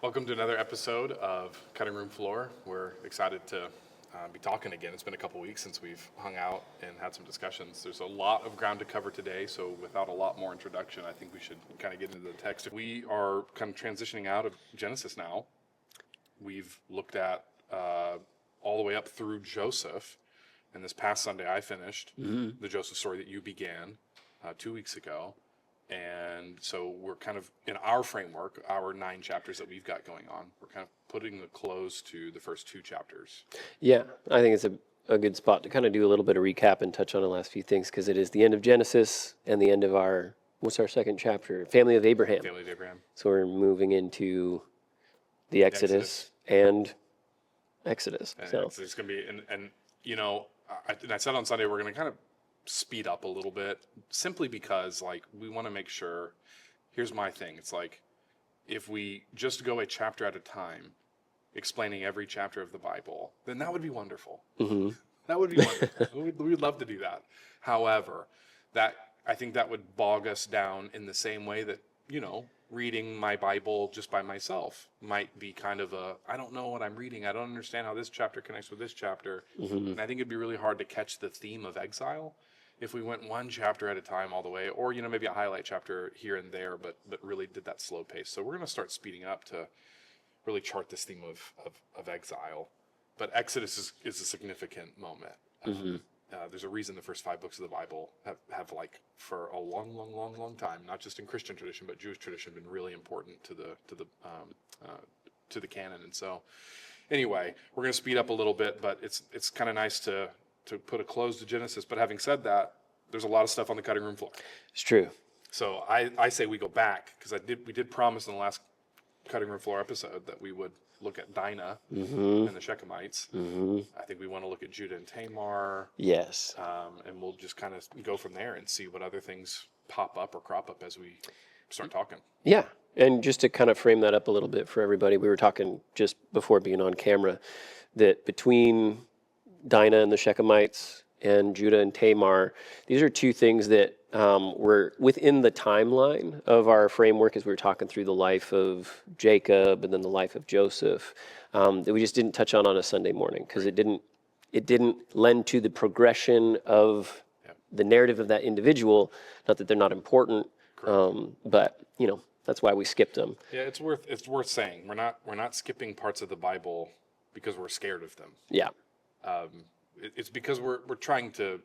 Welcome to another episode of Cutting Room Floor. We're excited to be talking again. It's been a couple weeks since we've hung out and had some discussions. There's a lot of ground to cover today, so without a lot more introduction, I think we should kind of get into the text. We are kind of transitioning out of Genesis now. We've looked at all the way up through Joseph, and this past Sunday I finished the Joseph story that you began 2 weeks ago. And so we're kind of, in our framework, our 9 chapters that we've got going on, we're kind of putting the close to the first 2 chapters. Yeah, I think it's a good spot to kind of do a little bit of recap and touch on the last few things, because it is the end of Genesis and the end of what's our second chapter? Family of Abraham. Family of Abraham. So we're moving into the Exodus and Exodus. And So it's going to be, and you know, I said on Sunday, we're going to kind of speed up a little bit, simply because, like, we want to make sure. Here's my thing. It's like, if we just go a chapter at a time, explaining every chapter of the Bible, then that would be wonderful. That would be wonderful. We'd love to do that. However, I think that would bog us down in the same way that, you know, reading my Bible just by myself might be kind of I don't know what I'm reading. I don't understand how this chapter connects with this chapter. And I think it'd be really hard to catch the theme of Exile if we went one chapter at a time all the way, or, you know, maybe a highlight chapter here and there, but really did that slow pace. So we're going to start speeding up to really chart this theme of exile. But Exodus is a significant moment. There's a reason the first 5 books of the Bible have like, for a long time, not just in Christian tradition, but Jewish tradition, been really important to the canon. And so, anyway, we're going to speed up a little bit, but it's kind of nice to put a close to Genesis. But having said that, there's a lot of stuff on the cutting room floor. it's true. So I say we go back, because we did promise in the last cutting room floor episode that we would look at Dinah and the Shechemites. I think we want to look at Judah and Tamar. Yes. And we'll just kind of go from there and see what other things pop up or crop up as we start talking. Yeah. And just to kind of frame that up a little bit for everybody, we were talking just before being on camera that between Dinah and the Shechemites and Judah and Tamar, these are 2 things that were within the timeline of our framework as we were talking through the life of Jacob and then the life of Joseph, that we just didn't touch on a Sunday morning, because it didn't lend to the progression of the narrative of that individual. Not that they're not important, but, you know, that's why we skipped them. Yeah, it's worth saying we're not skipping parts of the Bible because we're scared of them. Yeah. It's because we're trying to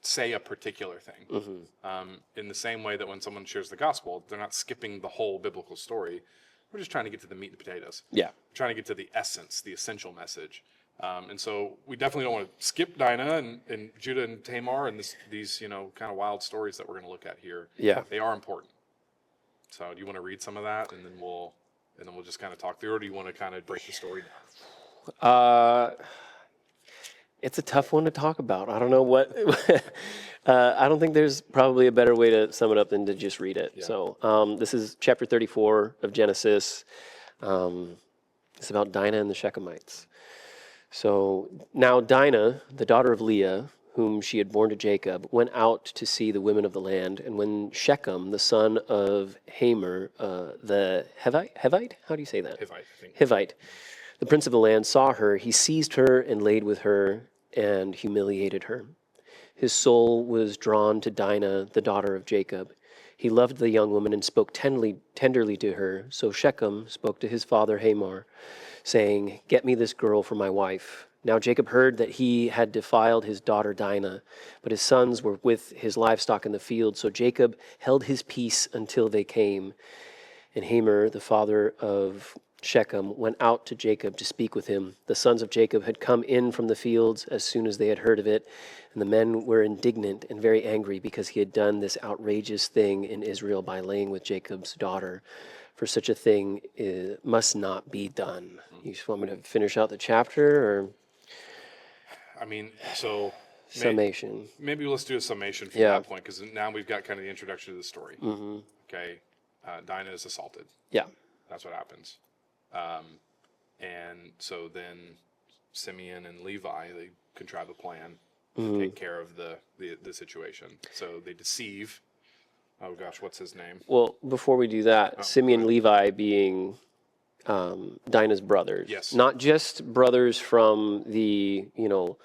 say a particular thing. In the same way that when someone shares the gospel, they're not skipping the whole biblical story. We're just trying to get to the meat and potatoes. Yeah. We're trying to get to the essence, the essential message. And so we definitely don't want to skip Dinah and Judah and Tamar and these, you know, kind of wild stories that we're going to look at here. Yeah. They are important. So do you want to read some of that, and then we'll just kind of talk through it, or do you want to kind of break the story down? It's a tough one to talk about. I don't know what. I don't think there's probably a better way to sum it up than to just read it. Yeah. So this is chapter 34 of Genesis. It's about Dinah and the Shechemites. So now Dinah, the daughter of Leah, whom she had borne to Jacob, went out to see the women of the land. And when Shechem, the son of Hamor, the Hivite? How do you say that? Hivite, I think. Hivite. The prince of the land saw her. He seized her and laid with her and humiliated her. His soul was drawn to Dinah, the daughter of Jacob. He loved the young woman and spoke tenderly to her. So Shechem spoke to his father Hamor, saying, "Get me this girl for my wife." Now Jacob heard that he had defiled his daughter Dinah, but his sons were with his livestock in the field. So Jacob held his peace until they came. And Hamor, the father of Shechem, went out to Jacob to speak with him. The sons of Jacob had come in from the fields as soon as they had heard of it, and the men were indignant and very angry because he had done this outrageous thing in Israel by laying with Jacob's daughter. For such a thing must not be done. You just want me to finish out the chapter, or I mean, so summation? Maybe let's do a summation from that point, because now we've got kind of the introduction to the story. Okay, Dinah is assaulted. Yeah. That's what happens. And so then Simeon and Levi, they contrive a plan to take care of the situation. So they deceive. Oh gosh, what's his name? Well, before we do that, Simeon and Levi being Dinah's brothers. Yes. Not just brothers from the, 12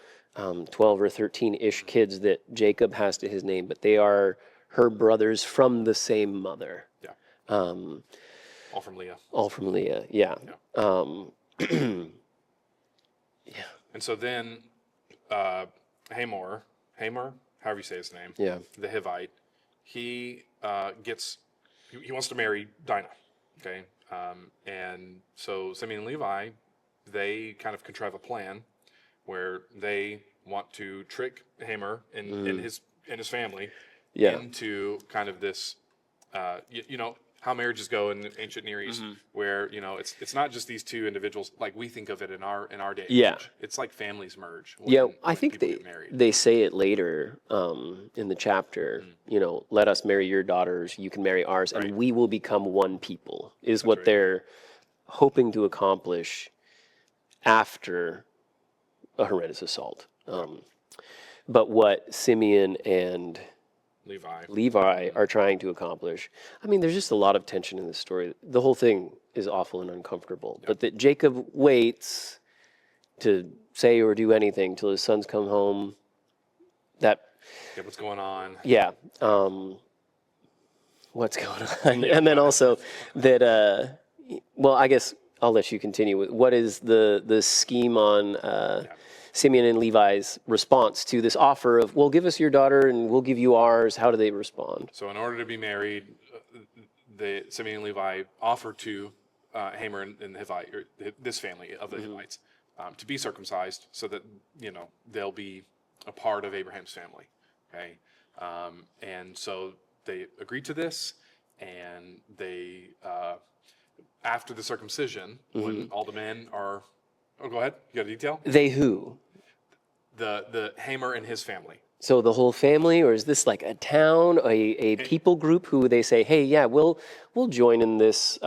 or 13-ish kids that Jacob has to his name, but they are her brothers from the same mother. Yeah. Um, All from Leah. all from Leah, yeah. Yeah. And so then Hamor, however you say his name, Yeah. the Hivite, he he wants to marry Dinah. Okay. And so Simeon and Levi, they kind of contrive a plan where they want to trick Hamor and his family Yeah. into kind of this, how marriages go in the ancient Near East, where it's not just these two individuals like we think of it in our day. and Yeah. age. It's like families merge. I think people get married. they say it later in the chapter. Let us marry your daughters, you can marry ours, Right. and we will become one people. Is what right. they're hoping to accomplish after a horrendous assault. But what Simeon and Levi are trying to accomplish. I mean, there's just a lot of tension in this story. The whole thing is awful and uncomfortable. But that Jacob waits to say or do anything till his sons come home. That. Yeah, what's going on? Yeah. What's going on? And then also that. Well, I guess I'll let you continue with what is the scheme on. Simeon and Levi's response to this offer of, well, give us your daughter and we'll give you ours. How do they respond? So in order to be married, Simeon and Levi offer to Hamor and the Hivite, or this family of the Hivites, to be circumcised so that, they'll be a part of Abraham's family. Okay. And so they agree to this, and they, after the circumcision, when all the men are, oh, go ahead. You got a detail? They who? The Hamor and his family. So the whole family, or is this like a town, a people group who they say, hey, yeah, we'll join in this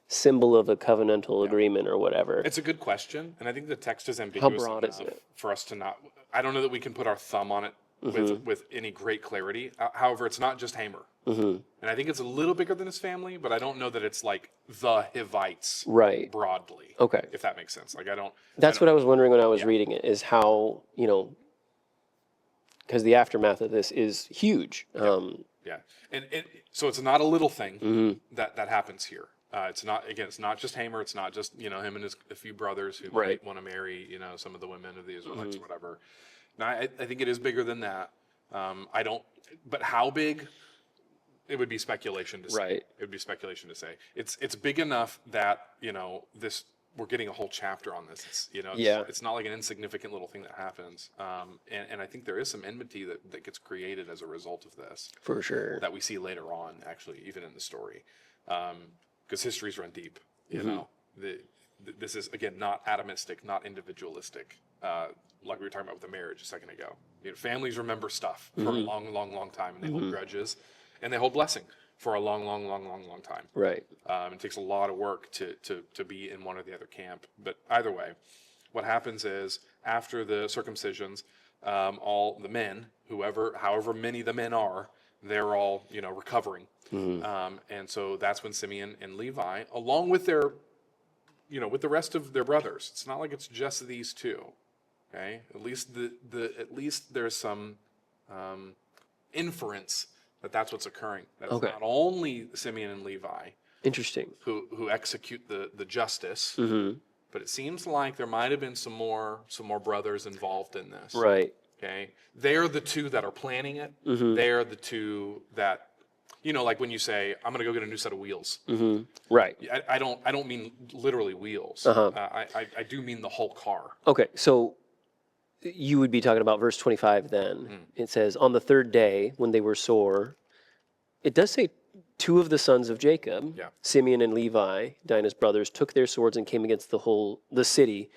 symbol of a covenantal agreement or whatever? It's a good question, and I think the text is ambiguous broad enough is it? for us to not. I don't know that we can put our thumb on it with any great clarity. However, it's not just Hamor, and I think it's a little bigger than his family, but I don't know that it's like the Hivites Right. broadly. Okay. If that makes sense. Like I don't. That's what I was wondering when I was reading it, is how, because the aftermath of this is huge. Yeah, and so it's not a little thing that happens here. It's not just Hamor. It's not just him and a few brothers who might want to marry some of the women of the Israelites or whatever. Now I think it is bigger than that. I don't. But how big? It would be speculation to say. Right. It would be speculation to say. It's big enough that this. We're getting a whole chapter on this. It's not like an insignificant little thing that happens. And I think there is some enmity that gets created as a result of this. For sure. That we see later on, actually, even in the story. Because histories run deep, this is, again, not atomistic, not individualistic, like we were talking about with the marriage a second ago. Families remember stuff for a long, long, long time, and they hold grudges, and they hold blessing for a long, long, long, long, long time. Right. It takes a lot of work to be in one or the other camp. But either way, what happens is, after the circumcisions, all the men, however many the men are, they're all, recovering. And so that's when Simeon and Levi, along with their, with the rest of their brothers, it's not like it's just these two. Okay. At least at least there's some inference that that's what's occurring. That it's not only Simeon and Levi Interesting. who execute the justice, but it seems like there might have been some more brothers involved in this. Right. Okay. They're the two that are planning it. They're the two that, like when you say, I'm going to go get a new set of wheels. Right. I don't mean literally wheels. I do mean the whole car. Okay, so you would be talking about verse 25 then. It says, on the third day, when they were sore, it does say two of the sons of Jacob, Simeon and Levi, Dinah's brothers, took their swords and came against the city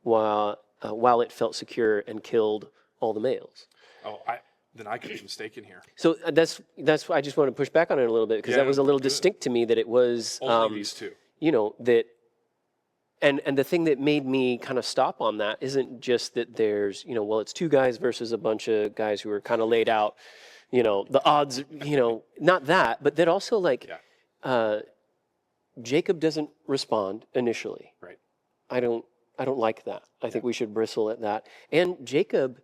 while it felt secure and killed all the males. Oh, then I could be mistaken here. So that's I just want to push back on it a little bit, because that was a little distinct to me that it was only these two. That. And the thing that made me kind of stop on that isn't just that there's, it's two guys versus a bunch of guys who are kind of laid out, the odds, not that, but that also Jacob doesn't respond initially. Right. I don't like that. I think we should bristle at that. And Jacob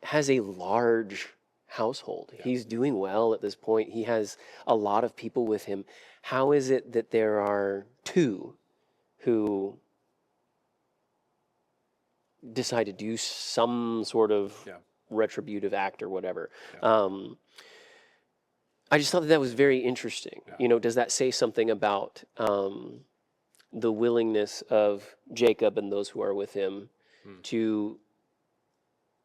has a large household. He's doing well at this point. He has a lot of people with him. How is it that there are two who decide to do some sort of retributive act or whatever? I just thought that was very interesting. Does that say something about the willingness of Jacob and those who are with him to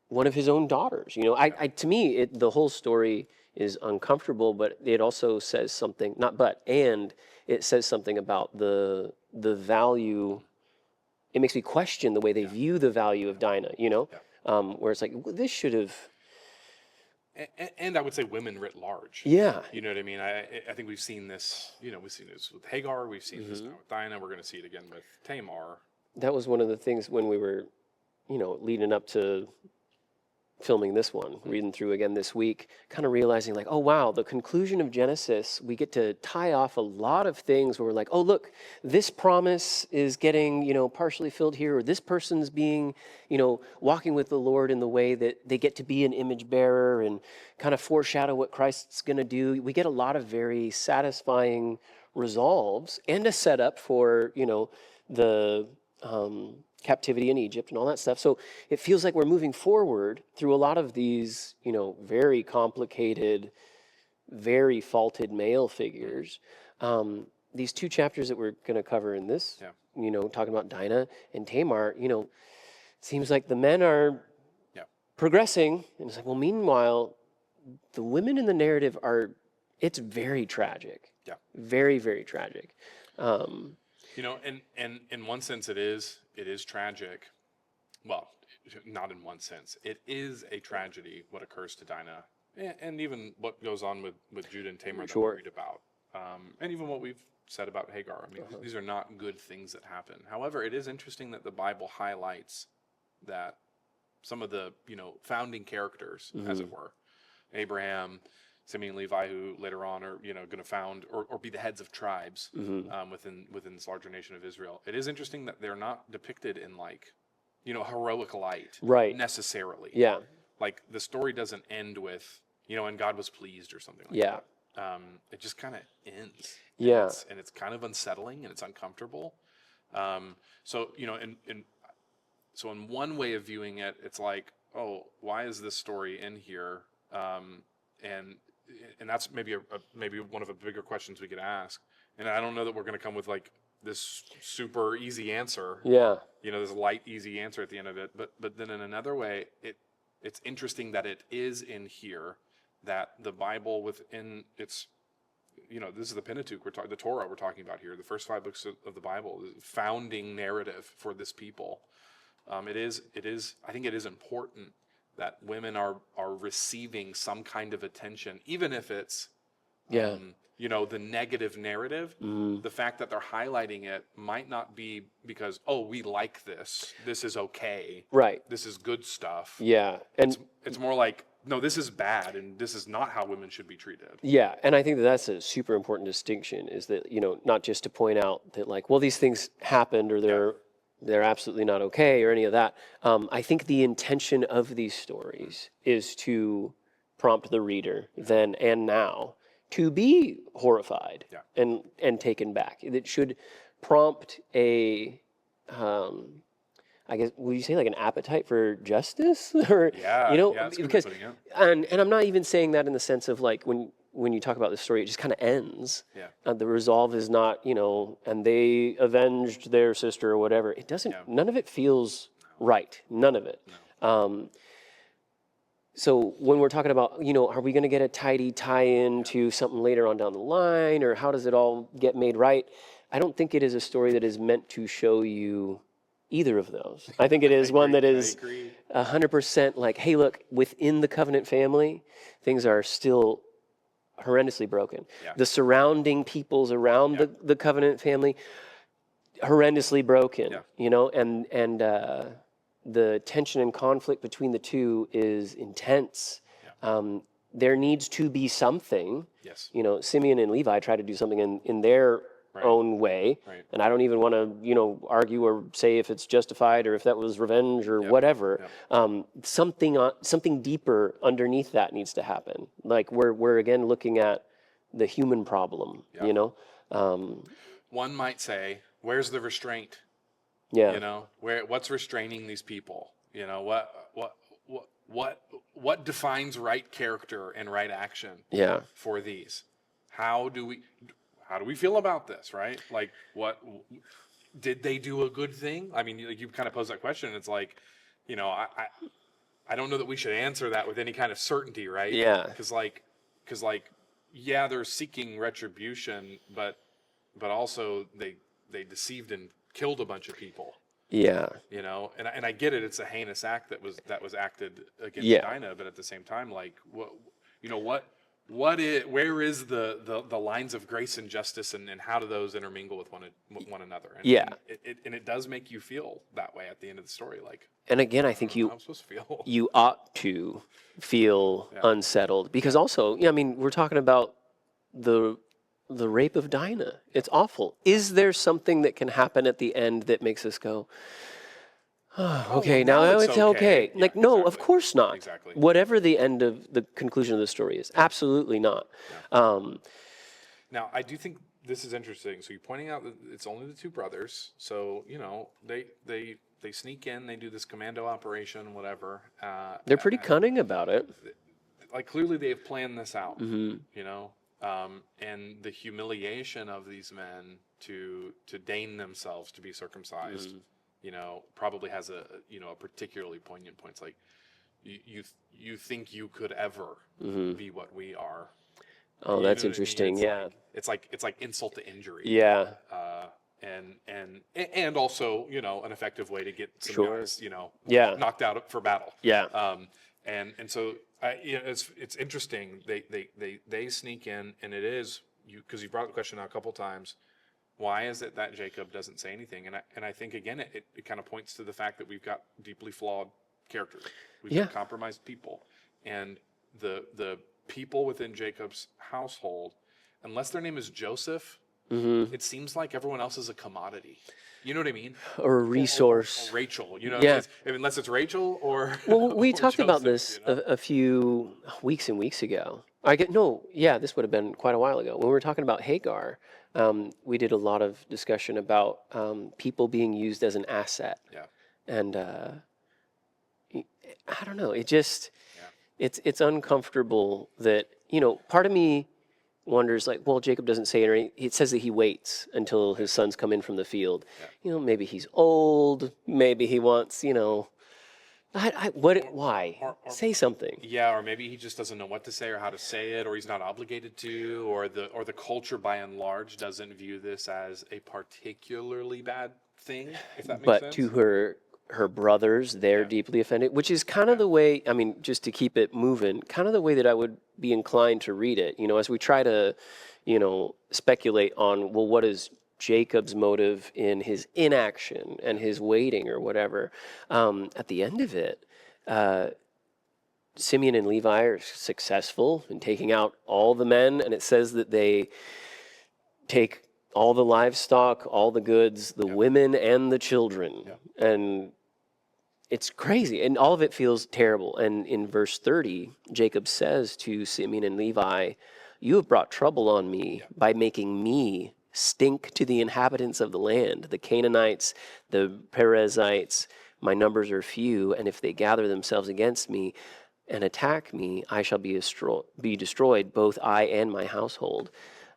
one of his own daughters? To me, the whole story is uncomfortable, but it also says something, and it says something about the value. It makes me question the way they view the value of Dinah, where it's like, well, this should have. And I would say women writ large. Yeah. You know what I mean? I think we've seen this, we've seen this with Hagar, we've seen this now with Dinah, we're going to see it again with Tamar. That was one of the things when we were, leading up to filming this one, reading through again this week, kind of realizing like, oh wow, the conclusion of Genesis, we get to tie off a lot of things where we're like, oh look, this promise is getting, partially filled here, or this person's being, walking with the Lord in the way that they get to be an image bearer and kind of foreshadow what Christ's going to do. We get a lot of very satisfying resolves and a setup for, the captivity in Egypt and all that stuff. So it feels like we're moving forward through a lot of these, very complicated, very faulted male figures. These two chapters that we're going to cover in this, talking about Dinah and Tamar, seems like the men are progressing. And it's like, well, meanwhile, the women in the narrative it's very tragic. Yeah. Very, very tragic. And in one sense it is tragic. Well, not in one sense. It is a tragedy what occurs to Dinah, and even what goes on with Judah and Tamar that we read about. And even what we've said about Hagar. I mean, these are not good things that happen. However, it is interesting that the Bible highlights that some of the, founding characters, as it were, Abraham, Simeon, Levi, who later on are, going to found or be the heads of tribes within this larger nation of Israel. It is interesting that they're not depicted in like, heroic light, necessarily. Yeah. Like the story doesn't end with, and God was pleased or something like that. It just kind of ends. Yeah. And it's kind of unsettling and it's uncomfortable. So in one way of viewing it, it's like, oh, why is this story in here? And that's maybe maybe one of the bigger questions we could ask. And I don't know that we're going to come with like this super easy answer. Yeah. This light, easy answer at the end of it. But then in another way, it's interesting that it is in here, that the Bible within its, this is the Pentateuch the Torah we're talking about here, the first 5 books of the Bible, the founding narrative for this people. I think it is important that women are receiving some kind of attention, even if it's, the negative narrative. The fact that they're highlighting it might not be because, oh, we like this. This is okay. Right. This is good stuff. Yeah. And it's more like, no, this is bad, and this is not how women should be treated. Yeah, and I think that's a super important distinction, is that, not just to point out that like, well, these things happened or they're absolutely not okay or any of that. I think the intention of these stories is to prompt the reader then and now to be horrified and taken back. It should prompt a, I guess, would you say like an appetite for justice? Or, that's because, and I'm not even saying that in the sense of like when you talk about the story, it just kind of ends. Yeah. The resolve is not, and they avenged their sister or whatever. It doesn't, none of it feels right. None of it. No. So when we're talking about, are we going to get a tidy tie-in to something later on down the line, or how does it all get made right? I don't think it is a story that is meant to show you either of those. I think it is one that is 100% like, hey, look, within the covenant family, things are still horrendously broken. Yeah. The surrounding peoples around the covenant family, horrendously broken. Yeah. And the tension and conflict between the two is intense. Yeah. There needs to be something. Yes. Simeon and Levi try to do something in their own way. Right. And I don't even want to, argue or say if it's justified or if that was revenge or whatever. Something deeper underneath that needs to happen. Like we're again looking at the human problem, One might say, where's the restraint? Yeah. What's restraining these people? What defines right character and right action Yeah. for these? How do we feel about this, right? Like, what did they do a good thing? I mean, you kind of pose that question. It's like, I don't know that we should answer that with any kind of certainty, right? Yeah. Because yeah, they're seeking retribution, but also they deceived and killed a bunch of people. Yeah. And I get it. It's a heinous act that was acted against Dinah, but at the same time, like where is the lines of grace and justice, and how do those intermingle with one another? And, and it does make you feel that way at the end of the story. Like, and again, I think I'm supposed to feel. you ought to feel unsettled because also, we're talking about the rape of Dinah. It's awful. Is there something that can happen at the end that makes us go, okay, now it's okay. Yeah, Like, no, exactly. of course not. Exactly. Whatever the end of the conclusion of the story is, absolutely not. Now, I do think this is interesting. So you're pointing out that it's only the two brothers. So, they sneak in, they do this commando operation, whatever. They're pretty cunning about it. Like, clearly they've planned this out, and the humiliation of these men to deign themselves to be circumcised, probably has a particularly poignant point. It's like, you think you could ever be what we are. Oh, that's interesting. Yeah. It's like insult to injury. Yeah. And also, an effective way to get some guys, knocked out for battle. Yeah. And so it's interesting. They sneak in, and it is because you brought the question out a couple times. Why is it that Jacob doesn't say anything? And I think again it kind of points to the fact that we've got deeply flawed characters. We've got compromised people, and the people within Jacob's household, unless their name is Joseph, it seems like everyone else is a commodity. You know what I mean? Or a resource. Or Rachel. Unless it's Rachel or. Well, we talked Joseph, about this a few weeks and weeks ago. This would have been quite a while ago. When we were talking about Hagar, we did a lot of discussion about people being used as an asset. Yeah. And I don't know. It just, it's uncomfortable that, part of me wonders, like, well, Jacob doesn't say it. It says that he waits until his sons come in from the field. Yeah. Maybe he's old. Maybe he wants, why? Or say something. Yeah, or maybe he just doesn't know what to say or how to say it, or he's not obligated to, or the culture by and large doesn't view this as a particularly bad thing, if that makes sense. But to her brothers, they're deeply offended, which is kind of the way, just to keep it moving, kind of the way that I would be inclined to read it, as we try to, speculate on, well, what is Jacob's motive in his inaction and his waiting or whatever. At the end of it, Simeon and Levi are successful in taking out all the men, and it says that they take all the livestock, all the goods, the women and the children. And it's crazy. And all of it feels terrible. And in verse 30, Jacob says to Simeon and Levi, "You have brought trouble on me by making me stink to the inhabitants of the land, the Canaanites, the Perizzites. My numbers are few, and if they gather themselves against me and attack me, I shall be destroyed, both I and my household."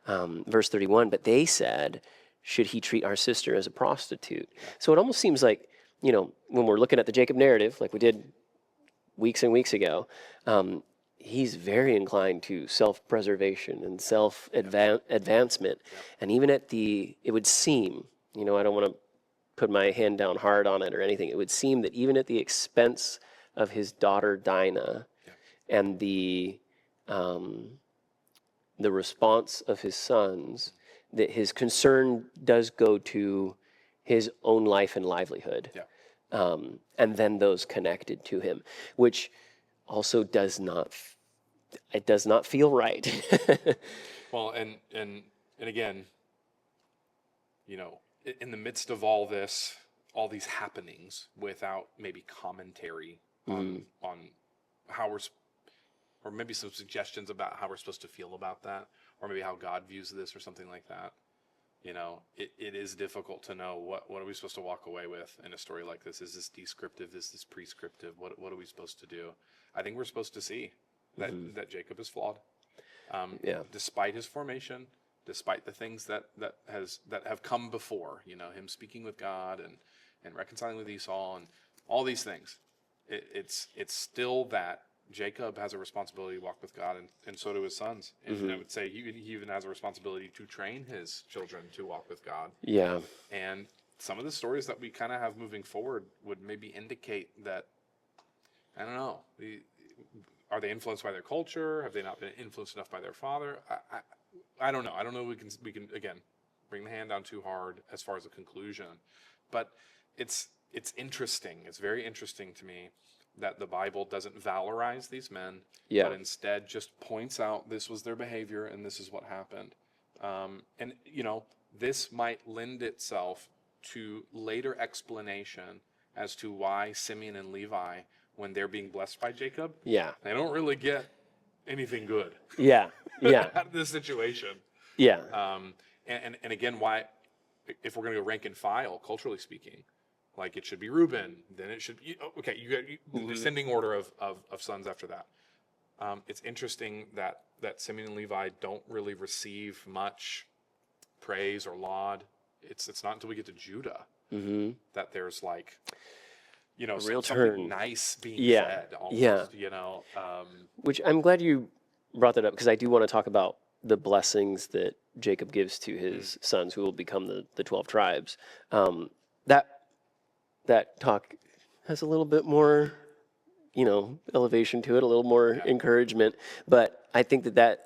Verse 31, but they said, "Should he treat our sister as a prostitute?" So it almost seems like, when we're looking at the Jacob narrative, like we did weeks and weeks ago, he's very inclined to self-preservation and self-advancement. And even it would seem, I don't want to put my hand down hard on it or anything, it would seem that even at the expense of his daughter Dinah and the response of his sons, that his concern does go to his own life and livelihood. And then those connected to him, which also does not feel right. Well, and again, in the midst of all this, all these happenings, without maybe commentary on how or maybe some suggestions about how we're supposed to feel about that, or maybe how God views this or something like that. It is difficult to know what are we supposed to walk away with in a story like this. Is this descriptive? Is this prescriptive? What are we supposed to do? I think we're supposed to see that Jacob is flawed. Despite his formation, despite the things that have come before, him speaking with God and reconciling with Esau and all these things, it's still that Jacob has a responsibility to walk with God, and so do his sons. And I would say he even has a responsibility to train his children to walk with God. Yeah. And some of the stories that we kind of have moving forward would maybe indicate that, I don't know, are they influenced by their culture? Have they not been influenced enough by their father? I don't know. I don't know. We can again bring the hand down too hard as far as a conclusion, but it's interesting. It's very interesting to me that the Bible doesn't valorize these men, but instead just points out this was their behavior and this is what happened. And this might lend itself to later explanation as to why Simeon and Levi, when they're being blessed by Jacob, they don't really get anything good. Out of this situation. And again, why, if we're going to go rank and file, culturally speaking, like it should be Reuben, then it should be, okay, you got the descending order of sons after that. It's interesting that Simeon and Levi don't really receive much praise or laud. It's not until we get to Judah that there's like, real something turn. Nice being said almost, Which I'm glad you brought that up, because I do want to talk about the blessings that Jacob gives to his sons, who will become the 12 tribes. That talk has a little bit more, elevation to it, a little more encouragement. But I think that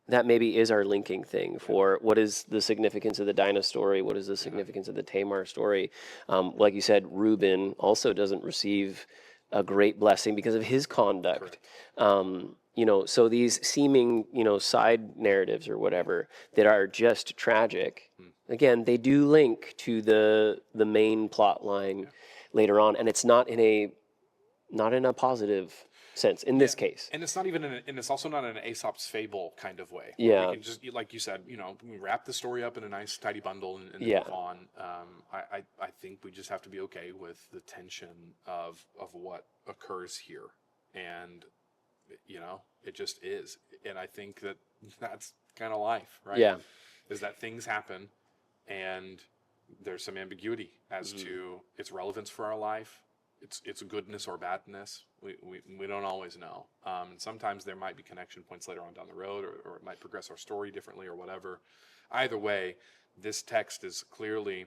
maybe is our linking thing for what is the significance of the Dinah story, what is the significance of the Tamar story. Like you said, Reuben also doesn't receive a great blessing because of his conduct. So these seeming, side narratives or whatever that are just tragic, again, they do link to the main plot line later on, and it's not in a positive sense in this case. And it's not even and it's also not in an Aesop's fable kind of way. Yeah. We can just, like you said, we wrap the story up in a nice tidy bundle and then move on. I think we just have to be okay with the tension of what occurs here. And it just is. And I think that's kind of life, right? Yeah. Is that things happen and there's some ambiguity as to its relevance for our life, its goodness or badness. We don't always know. And sometimes there might be connection points later on down the road, or it might progress our story differently or whatever. Either way, this text is clearly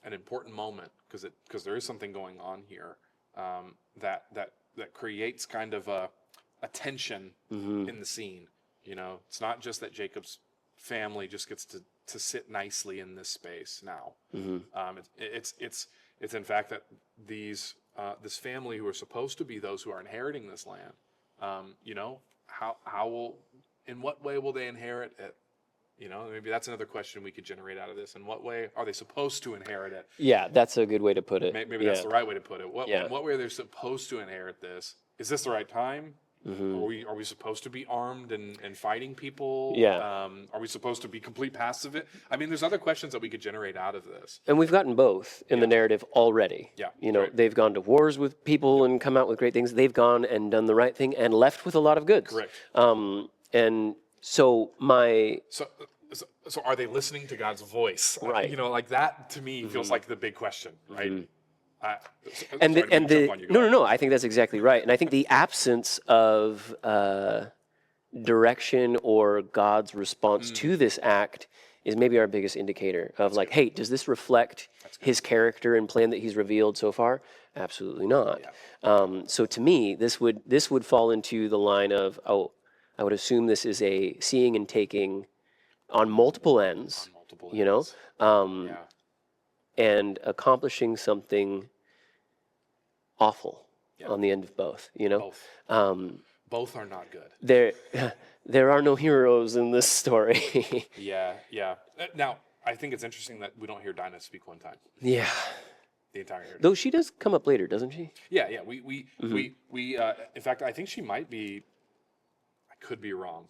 an important moment because there is something going on here that creates kind of a tension in the scene. It's not just that Jacob's family just gets to sit nicely in this space now. It's in fact that this family who are supposed to be those who are inheriting this land, in what way will they inherit it? Maybe that's another question we could generate out of this. In what way are they supposed to inherit it? Yeah, that's a good way to put it. Maybe that's the right way to put it. In what way are they supposed to inherit this? Is this the right time? Are we supposed to be armed and fighting people? Are we supposed to be complete passive? I mean, there's other questions that we could generate out of this. And we've gotten both in the narrative already. They've gone to wars with people and come out with great things. They've gone and done the right thing and left with a lot of goods. Correct. And so So are they listening to God's voice? Right. Like that to me feels like the big question, right? No. I think that's exactly right. And I think the absence of direction or God's response to this act is maybe our biggest indicator of hey, does this reflect his character and plan that he's revealed so far? Absolutely not. So to me, this would fall into the line of, I would assume this is a seeing and taking on multiple ends, and accomplishing something awful on the end of both, Both are not good. There are no heroes in this story. Yeah. Now, I think it's interesting that we don't hear Dinah speak one time Yeah. the entire narrative. Though she does come up later, doesn't she? Yeah, yeah. In fact, I think she might be. I could be wrong.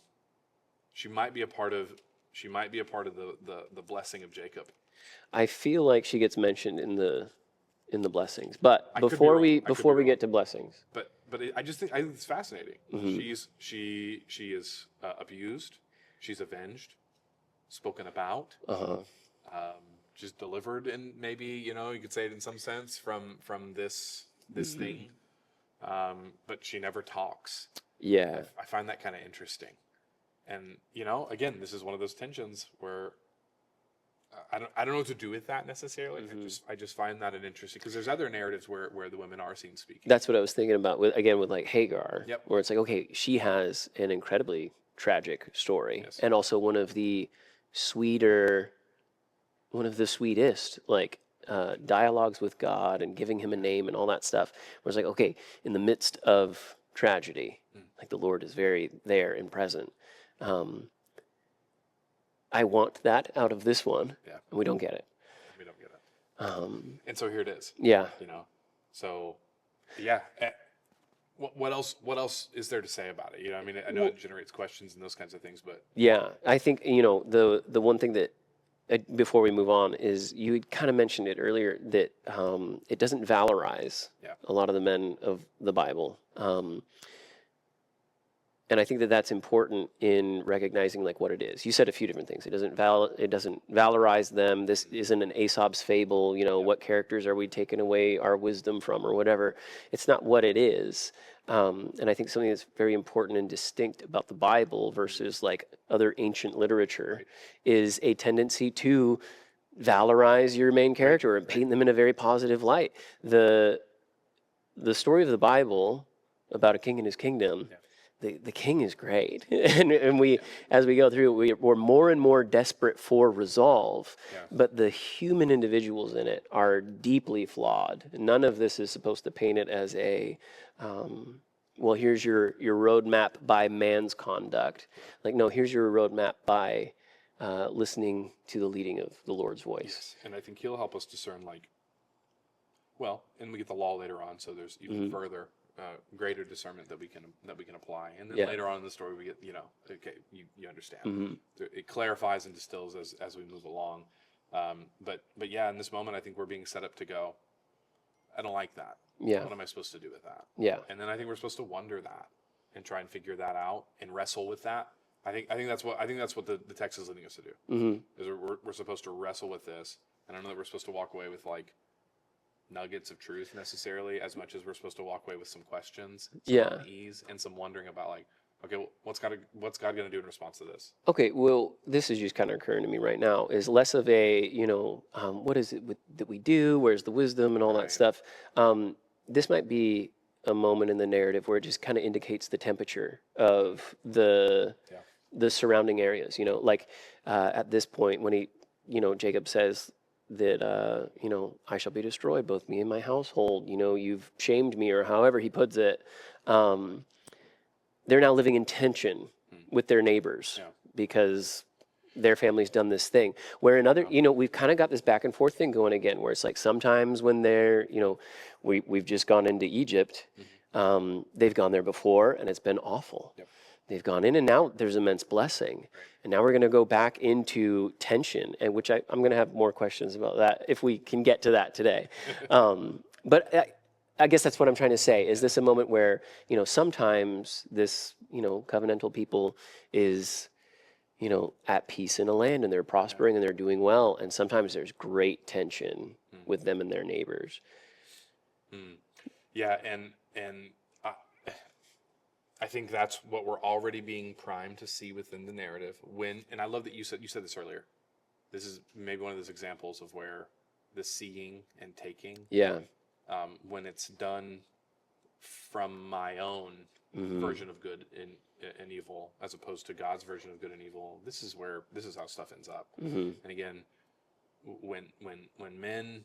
She might be a part of. She might be a part of the blessing of Jacob. I feel like she gets mentioned in the blessings. But I could be before wrong. we I could be before we wrong. get to blessings, I just think it's fascinating. She is abused. She's avenged, spoken about. She's delivered, and maybe you could say it in some sense from this thing. But she never talks. yeah. I find that kind of interesting. And again, this is one of those tensions where I don't know what to do with that necessarily. I just find that an interesting, because there's other narratives where the women are seen speaking. That's what I was thinking about with like Hagar, Yep. where it's like, okay, she has an incredibly tragic story, Yes. and also one of the sweetest like dialogues with God and giving him a name and all that stuff. Where it's like, okay, in the midst of tragedy, like the Lord is very there and present. I want that out of this one, Yeah. and we don't get it. We don't get it. And so here it is. Yeah. So yeah. What else is there to say about it? I mean, I know it generates questions and those kinds of things, but Yeah, I think the one thing that before we move on is you had kind of mentioned it earlier that it doesn't valorize a lot of the men of the Bible, and I think that that's important in recognizing like what it is. You said a few different things. It doesn't valorize them. This isn't an Aesop's fable. What characters are we taking away our wisdom from or whatever? It's not what it is. And I think something that's very important and distinct about the Bible versus like other ancient literature is a tendency to valorize your main character and paint them in a very positive light. The story of the Bible about a king and his kingdom. The king is great, and we, as we go through, we're more and more desperate for resolve. But the human individuals in it are deeply flawed. None of this is supposed to paint it as a, well, here's your roadmap by man's conduct. Like, no, here's your roadmap by listening to the leading of the Lord's voice. yes. And I think he'll help us discern and we get the law later on, so there's even further. Greater discernment that we can apply, and then later on in the story we get okay, you understand. It clarifies and distills as we move along, but yeah, in this moment I think we're being set up to go, I don't like that. What am I supposed to do with that? And then I think we're supposed to wonder that and try and figure that out and wrestle with that. I think that's what the text is leading us to do. Is we're supposed to wrestle with this, and I don't know that we're supposed to walk away with like nuggets of truth necessarily, as much as we're supposed to walk away with some questions, some unease, and some wondering about like, okay, well, what's God going to do in response to this? Okay, well, this is just kind of occurring to me right now. Is less of a what is it that we do? Where's the wisdom and all that stuff? This might be a moment in the narrative where it just kind of indicates the temperature of the surrounding areas. Like at this point when he, Jacob says that I shall be destroyed, both me and my household. You've shamed me, or however he puts it. They're now living in tension with their neighbors because their family's done this thing. Where in other, we've kind of got this back and forth thing going again, where it's like sometimes when they're, we've just gone into Egypt, they've gone there before and it's been awful. They've gone in and now there's immense blessing. And now we're going to go back into tension, and which I'm going to have more questions about that if we can get to that today. But I guess that's what I'm trying to say. Is this a moment where, sometimes this, covenantal people is, at peace in a land and they're prospering and they're doing well. And sometimes there's great tension with them and their neighbors. Yeah. And I think that's what we're already being primed to see within the narrative. And I love that you said this earlier. This is maybe one of those examples of where the seeing and taking, when it's done from my own version of good and evil, as opposed to God's version of good and evil. This is how stuff ends up. And again, when men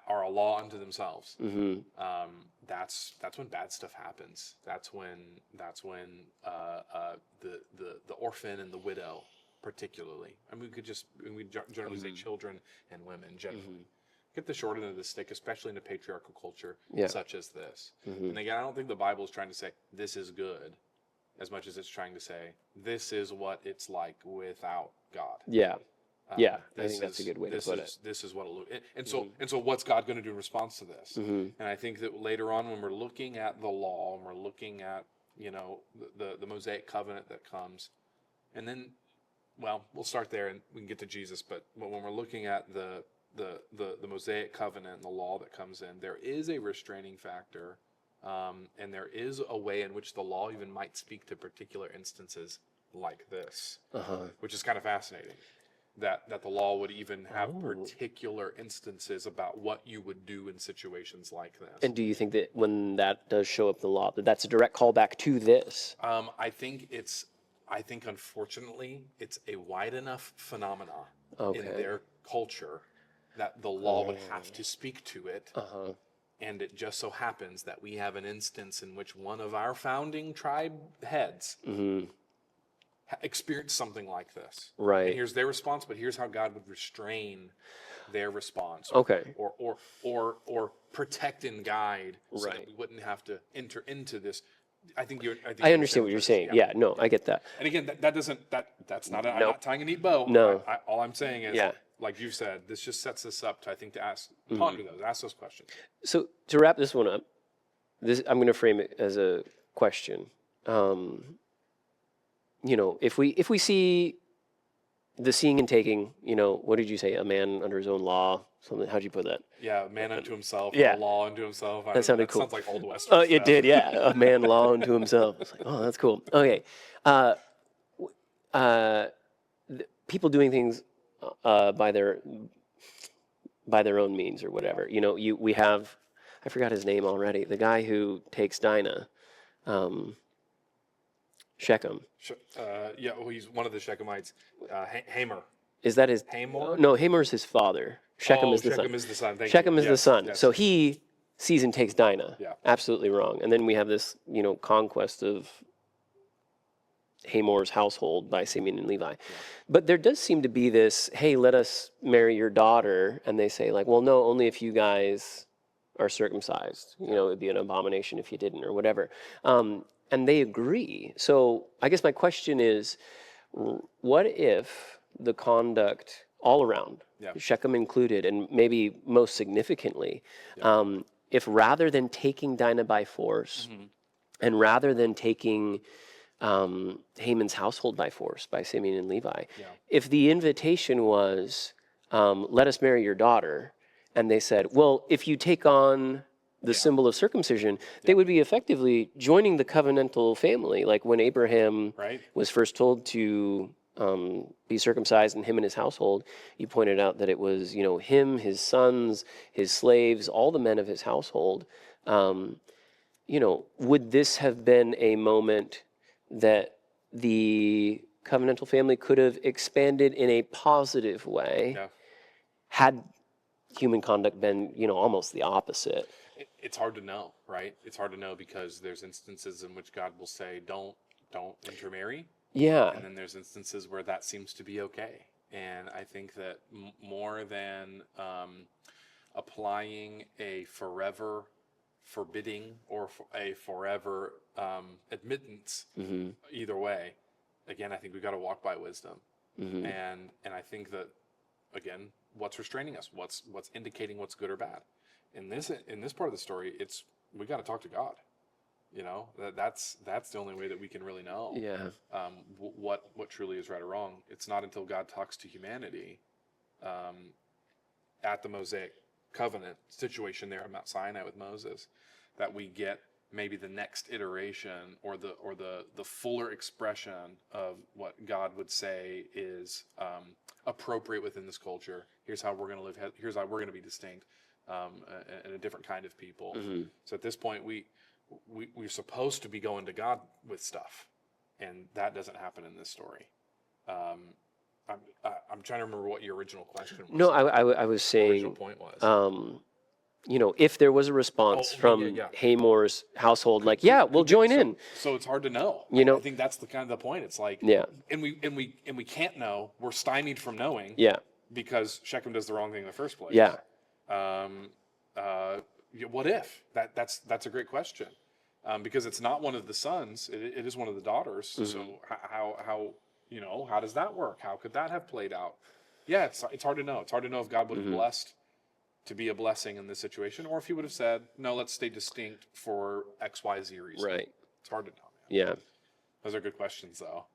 are a law unto themselves, that's when bad stuff happens. That's when the orphan and the widow particularly. I mean, we generally say children and women generally. Get the short end of the stick, especially in a patriarchal culture such as this. And again, I don't think the Bible is trying to say this is good as much as it's trying to say this is what it's like without God. Yeah. Yeah, I think that's a good way to put it. This is what it'll look. And so what's God going to do in response to this? And I think that later on, when we're looking at the law and we're looking at the Mosaic covenant that comes, and then, well, we'll start there and we can get to Jesus. But when we're looking at the Mosaic covenant and the law that comes in, there is a restraining factor, and there is a way in which the law even might speak to particular instances like this, which is kind of fascinating. That the law would even have particular instances about what you would do in situations like this. And do you think that when that does show up in the law, that that's a direct callback to this? I think unfortunately it's a wide enough phenomena in their culture that the law would have to speak to it. And it just so happens that we have an instance in which one of our founding tribe heads experienced something like this. Right. And here's their response, but here's how God would restrain their response. Or protect and guide so that we wouldn't have to enter into this. I understand what you're saying. Yeah, no, I get that. And again, that's not I'm not tying a neat bow. No. All I'm saying is, like you said, this just sets us up to, I think, to ponder those, ask those questions. So to wrap this one up, I'm going to frame it as a question. If we see the seeing and taking, what did you say? A man under his own law. Something. How'd you put that? Yeah, man unto himself. Yeah. A law unto himself. That sounded cool. Sounds like Old West. Oh, it did. Yeah, a man law unto himself. It's like, oh, that's cool. Okay. People doing things by their own means or whatever. We have, I forgot his name already. The guy who takes Dinah, Shechem. He's one of the Shechemites. Hamer. Is that his? Hamor? No, Hamer's his father. Shechem is the son. Shechem is the son. Shechem is the son. Yes. So he sees and takes Dinah. Yeah. Absolutely wrong. And then we have this, conquest of Hamor's household by Simeon and Levi. Yeah. But there does seem to be this, hey, let us marry your daughter. And they say, like, well, no, only if you guys are circumcised. It would be an abomination if you didn't or whatever. And they agree. So I guess my question is, what if the conduct all around, Shechem included, and maybe most significantly, if rather than taking Dinah by force, and rather than taking Haman's household by force by Simeon and Levi, if the invitation was, let us marry your daughter, and they said, well, if you take on the symbol of circumcision, they would be effectively joining the covenantal family. Like when Abraham was first told to be circumcised, and him and his household, you pointed out that it was, him, his sons, his slaves, all the men of his household. Would this have been a moment that the covenantal family could have expanded in a positive way had human conduct been, almost the opposite? It's hard to know, right? It's hard to know because there's instances in which God will say, don't intermarry. Yeah. And then there's instances where that seems to be okay. And I think that more than applying a forever forbidding or a forever admittance, either way, again, I think we've got to walk by wisdom. And I think that, again, what's restraining us? What's indicating what's good or bad? In this part of the story, we got to talk to God. That's the only way that we can really know what truly is right or wrong. It's not until God talks to humanity at the Mosaic covenant situation there at Mount Sinai with Moses that we get maybe the next iteration or the fuller expression of what God would say is appropriate within this culture. Here's how we're going to live. Here's how we're going to be distinct and a different kind of people. So at this point, we're supposed to be going to God with stuff, and that doesn't happen in this story. I'm trying to remember what your original question was. No, I was saying. Original point was. if there was a response Oh, from yeah. Hamar's household, like, yeah, we'll join in. So it's hard to know. I think that's the kind of the point. It's like, Yeah. and we can't know. We're stymied from knowing. Yeah. Because Shechem does the wrong thing in the first place. Yeah. What if? That's a great question. Because it's not one of the sons; it is one of the daughters. Mm-hmm. So how does that work? How could that have played out? Yeah, it's hard to know. It's hard to know if God would have Mm-hmm. blessed to be a blessing in this situation, or if He would have said, "No, let's stay distinct for X, Y, Z reason." Right. It's hard to know. Man. Yeah. Those are good questions, though.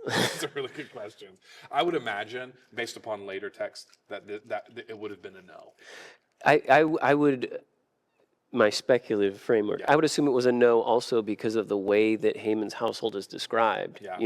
Those are really good questions. I would imagine, based upon later text, that it would have been a no. I would, my speculative framework, I would assume it was a no also because of the way that Haman's household is described. Yeah.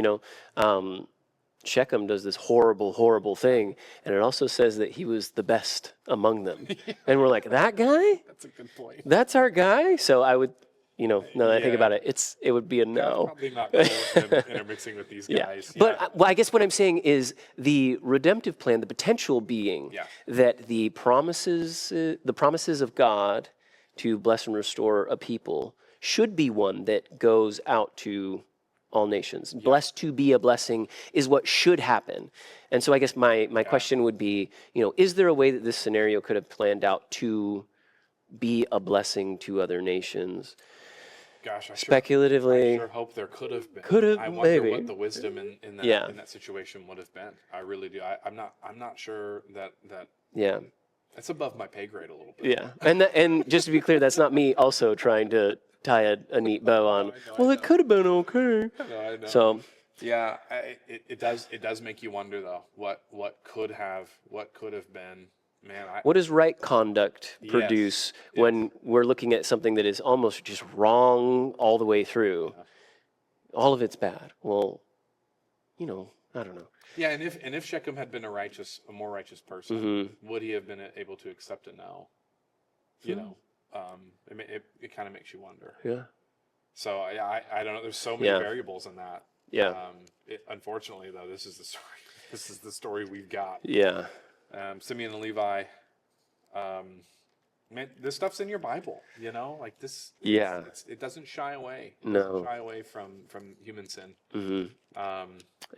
Shechem does this horrible, horrible thing, and it also says that he was the best among them. And we're like, that guy? That's a good point. That's our guy? So I would, now that I think about it, it would be a no. Probably not cool with him intermixing with these guys. But I guess what I'm saying is the redemptive plan, the potential being that the promises of God to bless and restore a people should be one that goes out to all nations. Blessed to be a blessing is what should happen. And so I guess my question would be, is there a way that this scenario could have planned out to be a blessing to other nations? Gosh, Speculatively, I sure hope there could have been. I wonder maybe. what the wisdom in that situation would have been. I really do. I'm not sure that that's above my pay grade a little bit. Yeah, and just to be clear, that's not me also trying to tie a neat bow on. It could have been okay. I know. So yeah, it does make you wonder though what could have been. Man, what does right conduct produce when we're looking at something that is almost just wrong all the way through? All of it's bad. Well, I don't know. Yeah, and if Shechem had been a more righteous person, would he have been able to accept it now? It kind of makes you wonder. Yeah. So I don't know. There's so many variables in that. Yeah. Unfortunately, though, this is the story. This is the story we've got. Yeah. Simeon and Levi. Man, this stuff's in your Bible. Like this. Yeah. It doesn't shy away. No. It doesn't shy away from human sin.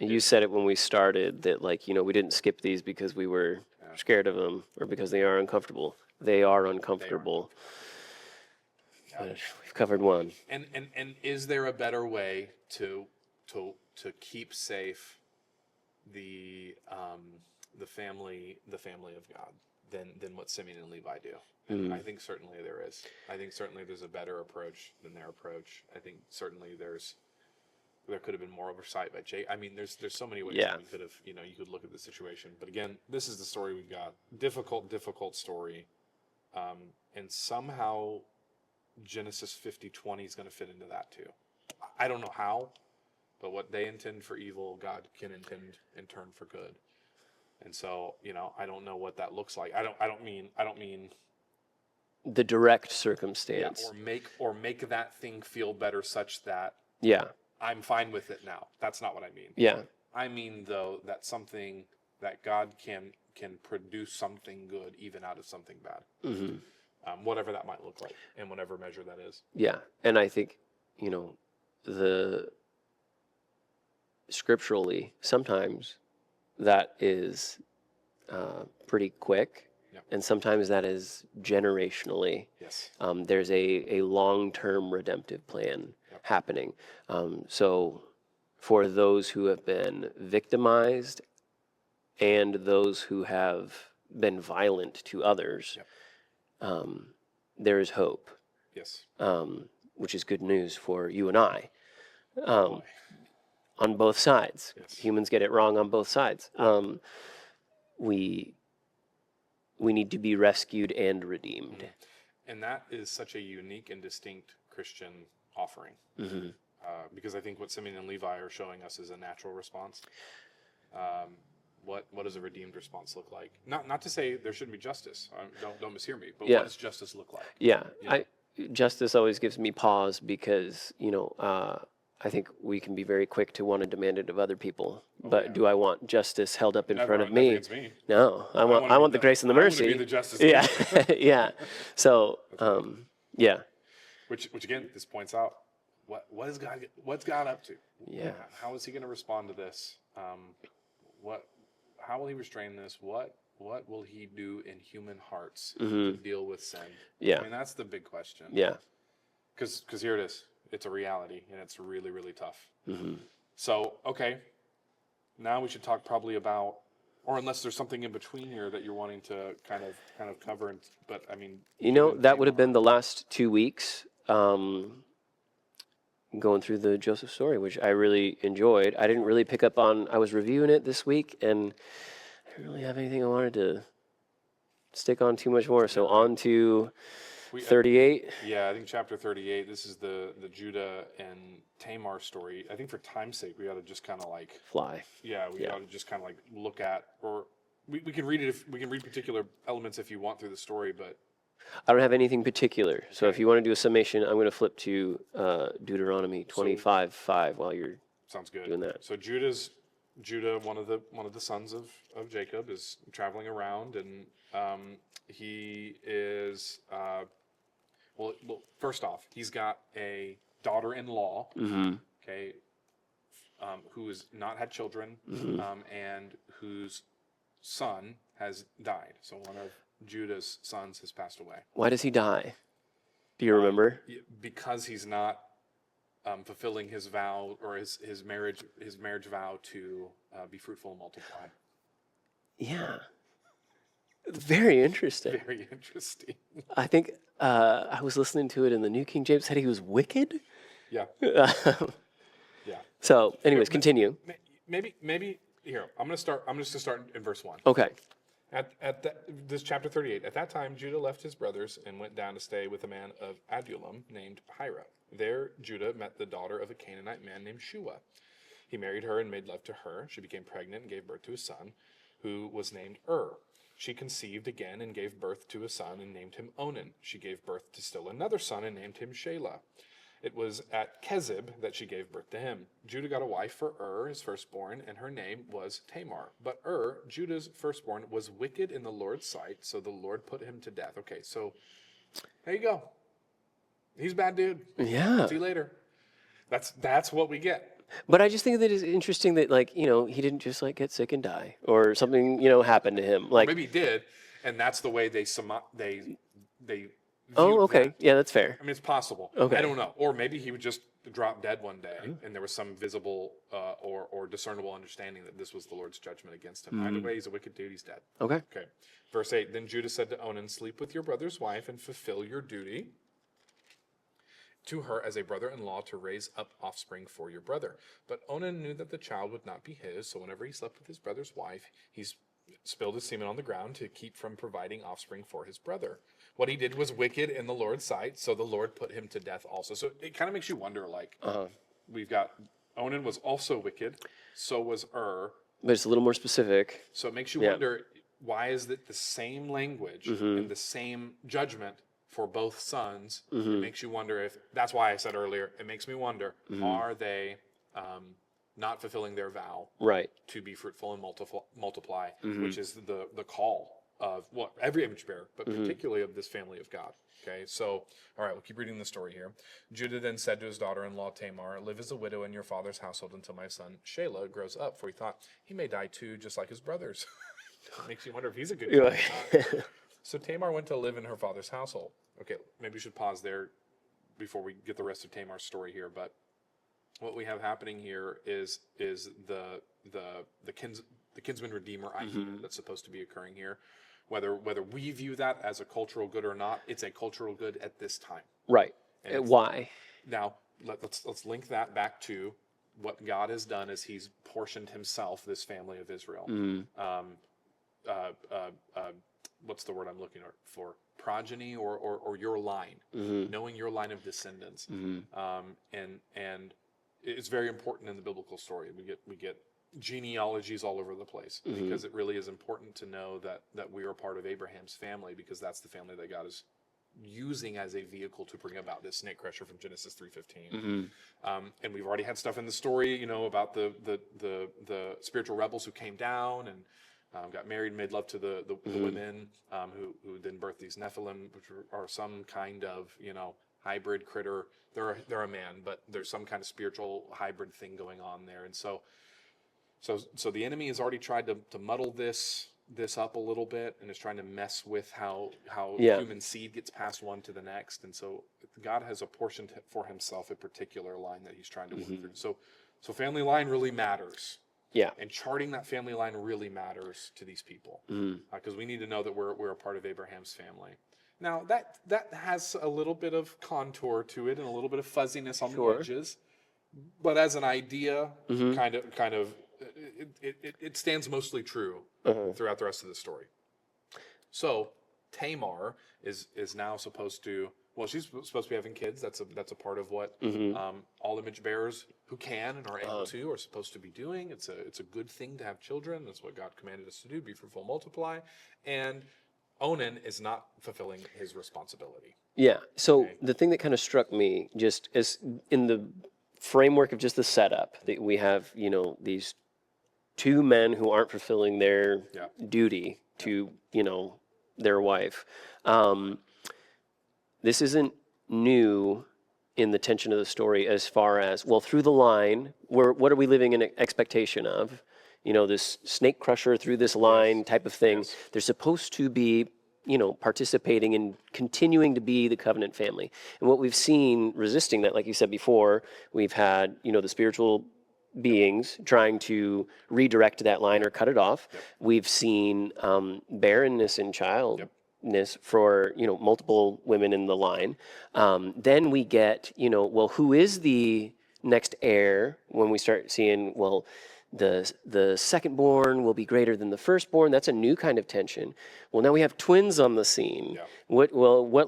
You said it when we started that we didn't skip these because we were scared of them or because they are uncomfortable. They are uncomfortable. But we've covered one. And is there a better way to keep safe the family of God than what Simeon and Levi do? And I think certainly there is. I think certainly there's a better approach than their approach. I think certainly there could have been more oversight by Jake. I mean, there's so many ways that you could have, you could look at the situation. But again, this is the story we've got. Difficult story. And somehow Genesis 50:20 is going to fit into that too. I don't know how, but what they intend for evil, God can intend in turn for good. And so, I don't know what that looks like. I don't mean the direct circumstance. Or make that thing feel better such that I'm fine with it now. That's not what I mean. Yeah. I mean though that something that God can produce something good even out of something bad. Whatever that might look like in whatever measure that is. Yeah. And I think, the scripturally sometimes that is pretty quick. And sometimes that is generationally. Yes. There's a long-term redemptive plan happening. So for those who have been victimized and those who have been violent to others, there is hope. Yes. Which is good news for you and I. On both sides. Yes. Humans get it wrong on both sides. We need to be rescued and redeemed. And that is such a unique and distinct Christian offering. Because I think what Simeon and Levi are showing us is a natural response. What does a redeemed response look like? Not to say there shouldn't be justice. Don't mishear me. But what does justice look like? Yeah. Justice always gives me pause because, I think we can be very quick to want to demand it of other people. Oh, But yeah. do I want justice held up in Never, front of never me? against me. No, I want wanna be the grace and the I wanna mercy. be the justice Yeah, leader. yeah. So, right. yeah, Which again, this points out what's God up to? yeah. How is he going to respond to this? What how will he restrain this? What will he do in human hearts to deal with sin? Yeah. I mean, that's the big question. Yeah. Because here it is. It's a reality, and it's really, really tough. So, okay, now we should talk probably about, or unless there's something in between here that you're wanting to kind of cover. But I mean, That would have been the last 2 weeks. Going through the Joseph story, which I really enjoyed. I didn't really pick up on. I was reviewing it this week, and I didn't really have anything I wanted to stick on too much more. So on to 38. Yeah, I think chapter 38. This is the Judah and Tamar story. I think for time's sake, we ought to just kind of like Fly. Yeah, we ought to just kind of like look at, or we can read it if we can read particular elements if you want through the story, but I don't have anything particular. So if you want to do a summation, I'm going to flip to Deuteronomy 25:5 while you're sounds good. doing that. So Judah, one of the sons of Jacob, is traveling around, and he is well. First off, he's got a daughter-in-law, okay, who has not had children, and whose son has died. So one of Judah's sons has passed away. Why does he die? Do you remember? Because he's not fulfilling his vow, or his marriage vow to be fruitful and multiply. Yeah. Very interesting. Very interesting. I think I was listening to it in the New King James, said he was wicked. Yeah. Yeah. So, anyways, continue. Maybe here. I'm just gonna start in verse 1. Okay. This chapter 38. At that time, Judah left his brothers and went down to stay with a man of Adullam named Hira. There, Judah met the daughter of a Canaanite man named Shua. He married her and made love to her. She became pregnant and gave birth to a son, who was named She conceived again and gave birth to a son and named him Onan. She gave birth to still another son and named him Shelah. It was at Kezib that she gave birth to him. Judah got a wife for his firstborn, and her name was Tamar. But Judah's firstborn, was wicked in the Lord's sight, so the Lord put him to death. Okay, so there you go. He's a bad dude. Yeah. See you later. That's what we get. But I just think that it's interesting that, like, he didn't just like get sick and die, or something, happened to him. Like, Maybe he did, and that's the way they oh, okay, that. yeah, that's fair. I mean, it's possible. Okay. I don't know. Or maybe he would just drop dead one day, and there was some visible or discernible understanding that this was the Lord's judgment against him. Either way, he's a wicked dude. He's dead. Okay. Okay. Verse 8, Then Judah said to Onan, Sleep with your brother's wife and fulfill your duty to her as a brother-in-law to raise up offspring for your brother. But Onan knew that the child would not be his, so whenever he slept with his brother's wife, he spilled his semen on the ground to keep from providing offspring for his brother. What he did was wicked in the Lord's sight, so the Lord put him to death also. So it kind of makes you wonder, like, we've got Onan was also wicked, so was But it's a little more specific. So it makes you wonder, why is it the same language and the same judgment for both sons? It makes you wonder if, that's why I said earlier, it makes me wonder, are they not fulfilling their vow to be fruitful and multiply, which is the call of every image bearer, but particularly of this family of God. Okay, so, all right, we'll keep reading the story here. Judah then said to his daughter-in-law Tamar, Live as a widow in your father's household until my son Shelah grows up, for he thought he may die too, just like his brothers. Makes you wonder if he's a good guy. So Tamar went to live in her father's household. Okay, maybe we should pause there before we get the rest of Tamar's story here, but what we have happening here is the kinsman redeemer idea that's supposed to be occurring here. Whether we view that as a cultural good or not, it's a cultural good at this time. Right. Why? Now let's link that back to what God has done as He's portioned Himself this family of Israel. What's the word I'm looking for? Progeny or your line, knowing your line of descendants, and it's very important in the biblical story. We get genealogies all over the place because it really is important to know that we are part of Abraham's family, because that's the family that God has using as a vehicle to bring about this snake crusher from Genesis 3:15. And we've already had stuff in the story, you know, about the spiritual rebels who came down and got married, made love to the women who then birthed these Nephilim, which are some kind of, you know, hybrid critter. They're a man, but there's some kind of spiritual hybrid thing going on there. And so the enemy has already tried to muddle this up a little bit, and is trying to mess with how human seed gets passed one to the next. And so God has apportioned for himself a particular line that he's trying to work through. So family line really matters. Yeah. And charting that family line really matters to these people, because we need to know that we're a part of Abraham's family. Now that has a little bit of contour to it and a little bit of fuzziness on the edges, but as an idea, kind of, it stands mostly true throughout the rest of the story. So Tamar is now supposed to. Well, she's supposed to be having kids. That's a part of what all image bearers who can and are able to are supposed to be doing. It's a good thing to have children. That's what God commanded us to do: be fruitful, multiply. And Onan is not fulfilling his responsibility. Yeah. So the thing that kind of struck me, just as in the framework of just the setup, that we have, you know, these two men who aren't fulfilling their duty to, you know, their wife. This isn't new in the tension of the story as far as, well, through the line, what are we living in expectation of? You know, this snake crusher through this line type of thing. They're supposed to be, you know, participating and continuing to be the covenant family. And what we've seen resisting that, like you said before, we've had, you know, the spiritual beings trying to redirect that line or cut it off. We've seen barrenness in childness for, you know, multiple women in the line. Then we get, you know, well, who is the next heir when we start seeing, well, the second-born will be greater than the firstborn. That's a new kind of tension. Well, now we have twins on the scene. What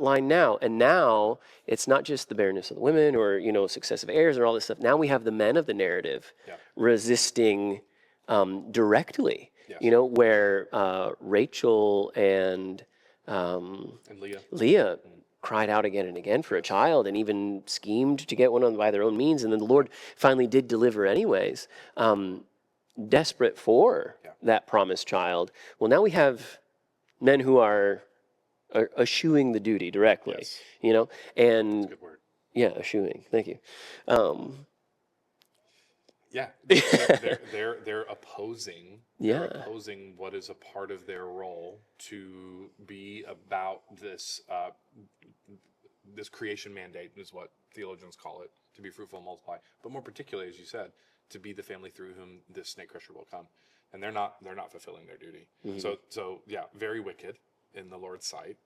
line now? And now it's not just the barrenness of the women or, you know, successive heirs or all this stuff. Now we have the men of the narrative resisting directly. You know, where Rachel and Leah cried out again and again for a child, and even schemed to get one by their own means, and then the Lord finally did deliver anyways. Desperate for that promised child. Well, now we have men who are eschewing the duty directly, you know, and Good word. Eschewing. Thank you. They're opposing. They're opposing what is a part of their role to be about this this creation mandate, is what theologians call it, to be fruitful and multiply. But more particularly, as you said, to be the family through whom this snake crusher will come, and they're not fulfilling their duty. So very wicked in the Lord's sight.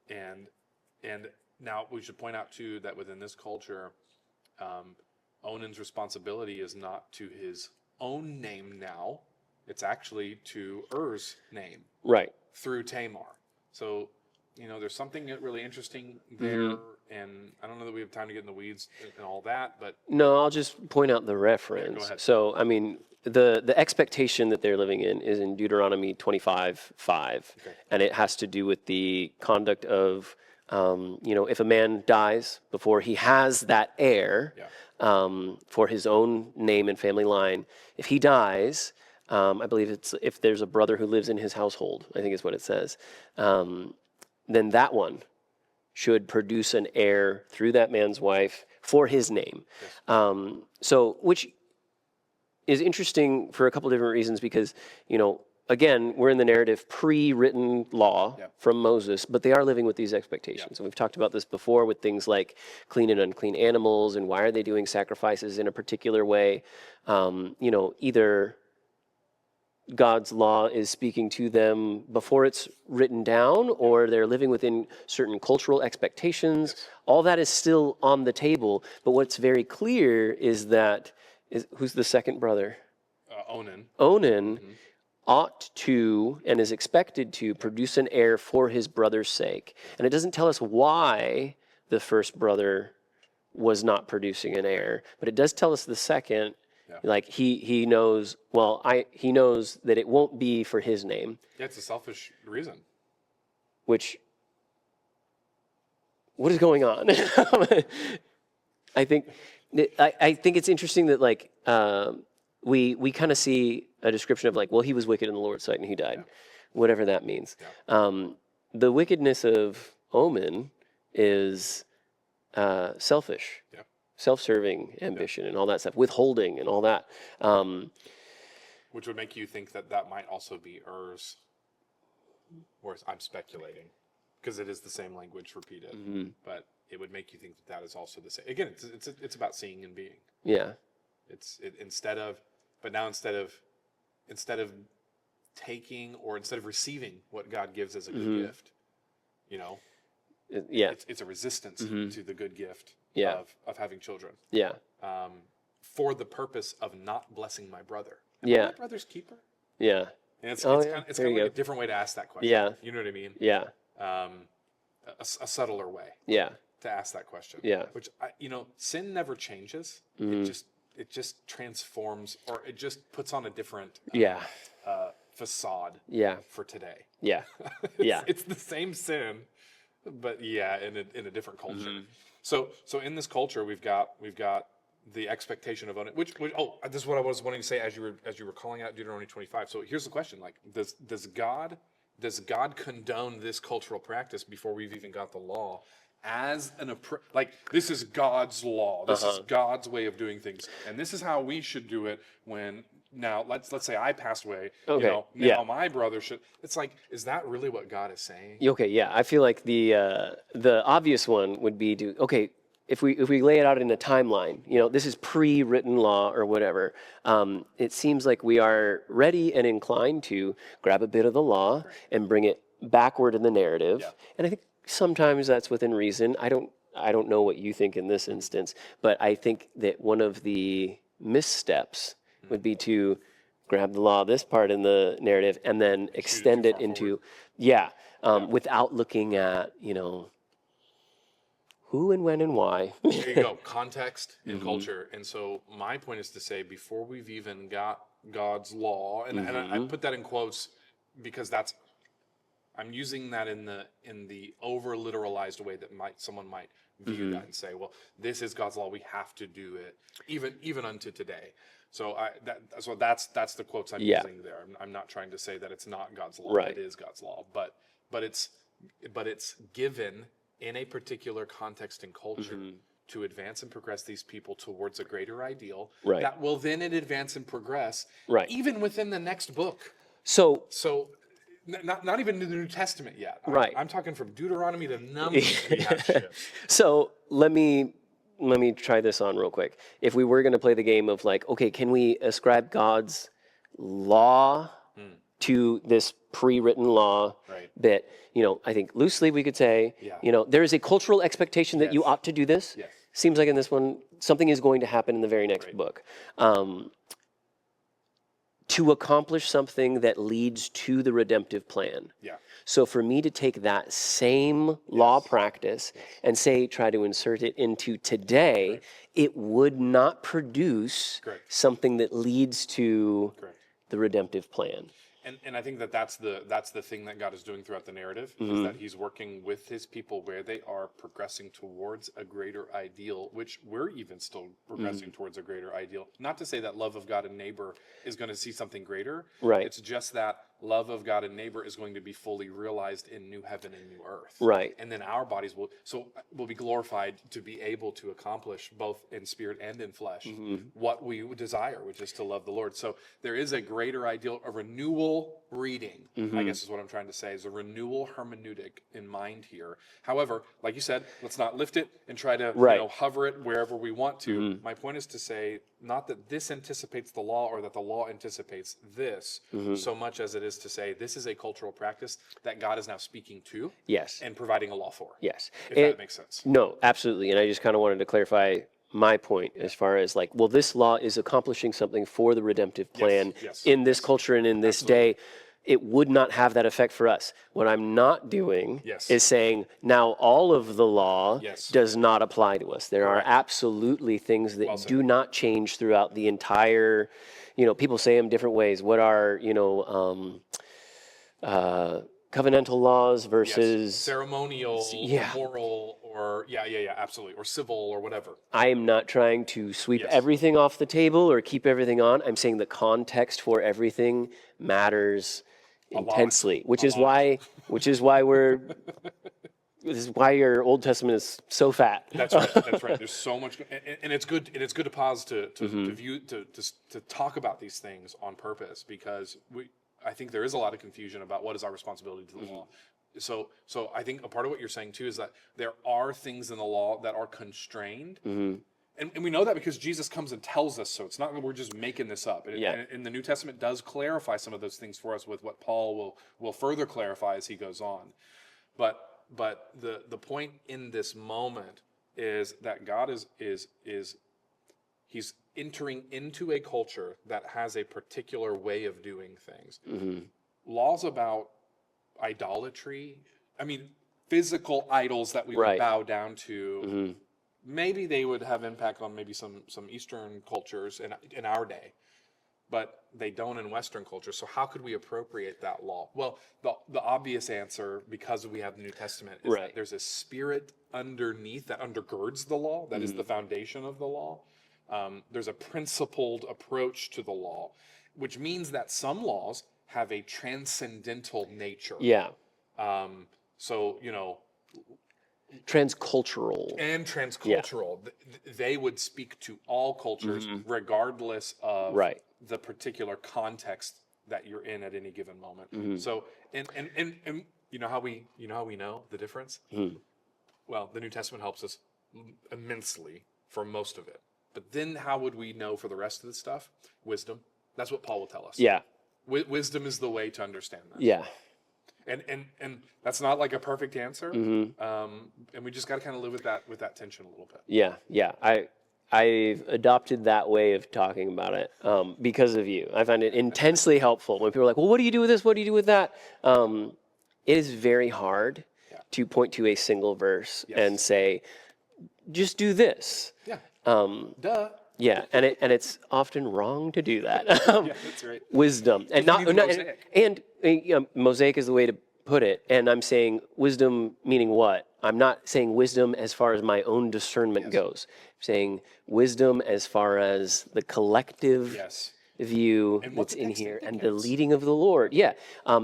And now we should point out too that within this culture, Onan's responsibility is not to his own name now; it's actually to Er's name, through Tamar. So, you know, there's something really interesting there, and I don't know that we have time to get in the weeds and all that, but no, I'll just point out the reference. Go ahead. So, I mean, the expectation that they're living in is in Deuteronomy 25:5, and it has to do with the conduct of, you know, if a man dies before he has that heir for his own name and family line, if he dies, I believe it's if there's a brother who lives in his household, I think is what it says, then that one should produce an heir through that man's wife for his name. So, which is interesting for a couple different reasons, because, you know, again, we're in the narrative pre-written law from Moses, but they are living with these expectations. And we've talked about this before with things like clean and unclean animals, and why are they doing sacrifices in a particular way. You know, either God's law is speaking to them before it's written down, or they're living within certain cultural expectations. All that is still on the table. But what's very clear is that, who's the second brother? Onan. Onan ought to and is expected to produce an heir for his brother's sake. And it doesn't tell us why the first brother was not producing an heir, but it does tell us the second. Like he knows, he knows that it won't be for his name. Yeah, it's a selfish reason. Which what is going on? I think I think it's interesting that like we kind of see a description of like, well, he was wicked in the Lord's sight and he died, whatever that means. The wickedness of Omen is selfish, self-serving ambition and all that stuff, withholding and all that. Which would make you think that that might also be Ur's, or I'm speculating, because it is the same language repeated, but it would make you think that that is also the same. Again, it's about seeing and being. Yeah. Instead of taking or instead of receiving what God gives as a good gift, you know, it's a resistance to the good gift of having children. Yeah. For the purpose of not blessing my brother. Am I my brother's keeper? Yeah. And it's kind of like a different way to ask that question. Yeah. You know what I mean? Yeah. A subtler way. Yeah. To ask that question. Yeah. Which sin never changes. It just transforms, or it just puts on a different facade. Yeah. For today. Yeah. It's the same sin, but in a different culture. So in this culture, we've got the expectation of owning, which this is what I was wanting to say as you were calling out Deuteronomy 25. So here's the question: like, does God condone this cultural practice before we've even got the law? As this is God's law. This is God's way of doing things, and this is how we should do it. When now, let's say I passed away. Okay. Now my brother should. It's like, is that really what God is saying? Okay. Yeah. I feel like the obvious one would be if we lay it out in a timeline, this is pre-written law or whatever. It seems like we are ready and inclined to grab a bit of the law and bring it backward in the narrative, and I think. Sometimes that's within reason. I don't know what you think in this instance, but I think that one of the missteps would be to grab the law, this part in the narrative, and then extend it into, without looking at, who and when and why. There you go, context and culture. And so my point is to say, before we've even got God's law, and I put that in quotes because I'm using that in the over literalized way that someone might view that and say, well, this is God's law. We have to do it even unto today. So that's the quotes I'm using there. I'm not trying to say that it's not God's law. Right. It is God's law, but it's given in a particular context and culture to advance and progress these people towards a greater ideal that will then advance and progress even within the next book. So. Not even in the New Testament yet. I'm talking from Deuteronomy to Numbers. So let me try this on real quick. If we were going to play the game of like, okay, can we ascribe God's law to this pre-written law that, I think loosely we could say, there is a cultural expectation that you ought to do this. Yes. Seems like in this one, something is going to happen in the very next book. To accomplish something that leads to the redemptive plan. Yeah. So for me to take that same law practice and try to insert it into today, it would not produce something that leads to the redemptive plan. And I think that's the thing that God is doing throughout the narrative, is that he's working with his people where they are progressing towards a greater ideal, which we're even still progressing towards a greater ideal. Not to say that love of God and neighbor is going to see something greater. Right. It's just that love of God and neighbor is going to be fully realized in new heaven and new earth. Right. And then our bodies will be glorified to be able to accomplish both in spirit and in flesh what we desire, which is to love the Lord. So there is a greater ideal, a renewal reading, I guess is what I'm trying to say, is a renewal hermeneutic in mind here. However, like you said, let's not lift it and try to hover it wherever we want to. My point is to say, not that this anticipates the law or that the law anticipates this, so much as it is to say this is a cultural practice that God is now speaking to and providing a law for. Yes. If that makes sense. No, absolutely. And I just kind of wanted to clarify my point as far as like, well, this law is accomplishing something for the redemptive plan in this culture and in this day. It would not have that effect for us. What I'm not doing is saying now all of the law does not apply to us. There are absolutely things that do not change throughout the entire, people say them different ways. What are, covenantal laws versus ceremonial, moral, or absolutely, or civil or whatever. I am not trying to sweep Yes. everything off the table or keep everything on. I'm saying the context for everything matters intensely, which is why this is why your Old Testament is so fat. That's right. That's right. There's so much, and it's good. And it's good to pause to view to talk about these things on purpose, because I think there is a lot of confusion about what is our responsibility to the law. So I think a part of what you're saying too is that there are things in the law that are constrained, and we know that because Jesus comes and tells us so. It's not that we're just making this up. And the New Testament does clarify some of those things for us with what Paul will further clarify as he goes on. But the point in this moment is that God is he's entering into a culture that has a particular way of doing things. Laws about idolatry, I mean, physical idols that we would bow down to, maybe they would have impact on maybe some Eastern cultures in our day, but they don't in Western culture. So how could we appropriate that law? Well, the obvious answer, because we have the New Testament, is that there's a spirit underneath that undergirds the law. That is the foundation of the law. There's a principled approach to the law, which means that some laws have a transcendental nature. Yeah. So, Transcultural. and transcultural. They would speak to all cultures, regardless of the particular context that you're in at any given moment. So, and you know how we know the difference? Well, the New Testament helps us immensely for most of it. But then how would we know for the rest of the stuff? Wisdom. That's what Paul will tell us. Yeah. Wisdom is the way to understand that. Yeah. And that's not like a perfect answer. And we just got to kind of live with that tension a little bit. Yeah. I've adopted that way of talking about it because of you. I find it intensely helpful when people are like, well, what do you do with this? What do you do with that? It is very hard to point to a single verse and say, just do this. Yeah. Duh. Yeah, and it's often wrong to do that. Yeah, that's right. Wisdom, and mosaic is the way to put it. And I'm saying wisdom meaning what? I'm not saying wisdom as far as my own discernment goes. I'm saying wisdom as far as the collective view that's in here and the leading of the Lord. Yeah,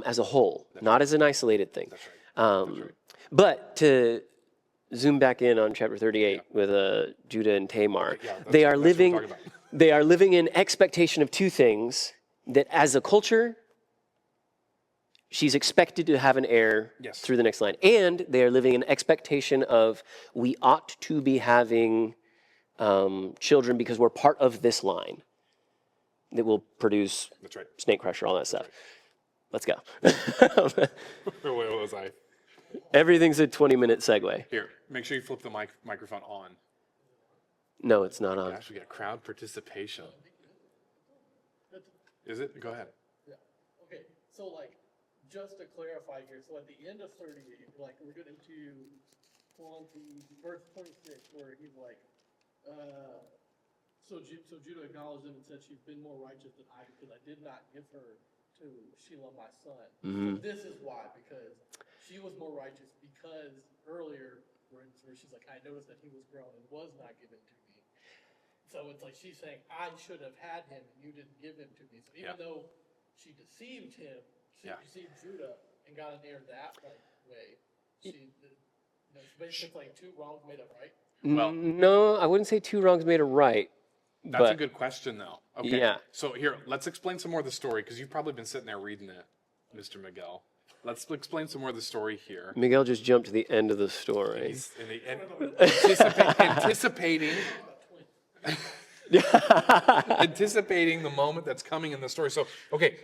as a whole, not as an isolated thing. That's right. But to zoom back in on chapter 38 with Judah and Tamar. They are living in expectation of two things: that as a culture, she's expected to have an heir through the next line, and they are living in expectation of we ought to be having children because we're part of this line that will produce snake crusher, all that stuff. Let's go. Where was I? Everything's a 20-minute segue. Here, make sure you flip the microphone on. No, it's not on. Gosh, we got crowd participation. Is it? Go ahead. Yeah. Okay. So, just to clarify here, so at the end of 38, we're getting to verse 26, where he's like, so Judah acknowledged him and said, she's been more righteous than I, because I did not give her to Shelah my son. So this is why, because she was more righteous, because earlier, where she's like, I noticed that he was grown and was not given to me. So it's like she's saying, I should have had him and you didn't give him to me. So even though she deceived him, she deceived Judah and got an heir that way, it's like two wrongs made a right. Well, no, I wouldn't say two wrongs made a right. That's a good question, though. Okay. Yeah. So here, let's explain some more of the story, because you've probably been sitting there reading it, Mr. Miguel. Let's explain some more of the story here. Miguel just jumped to the end of the story. Anticipating the moment that's coming in the story. So, okay,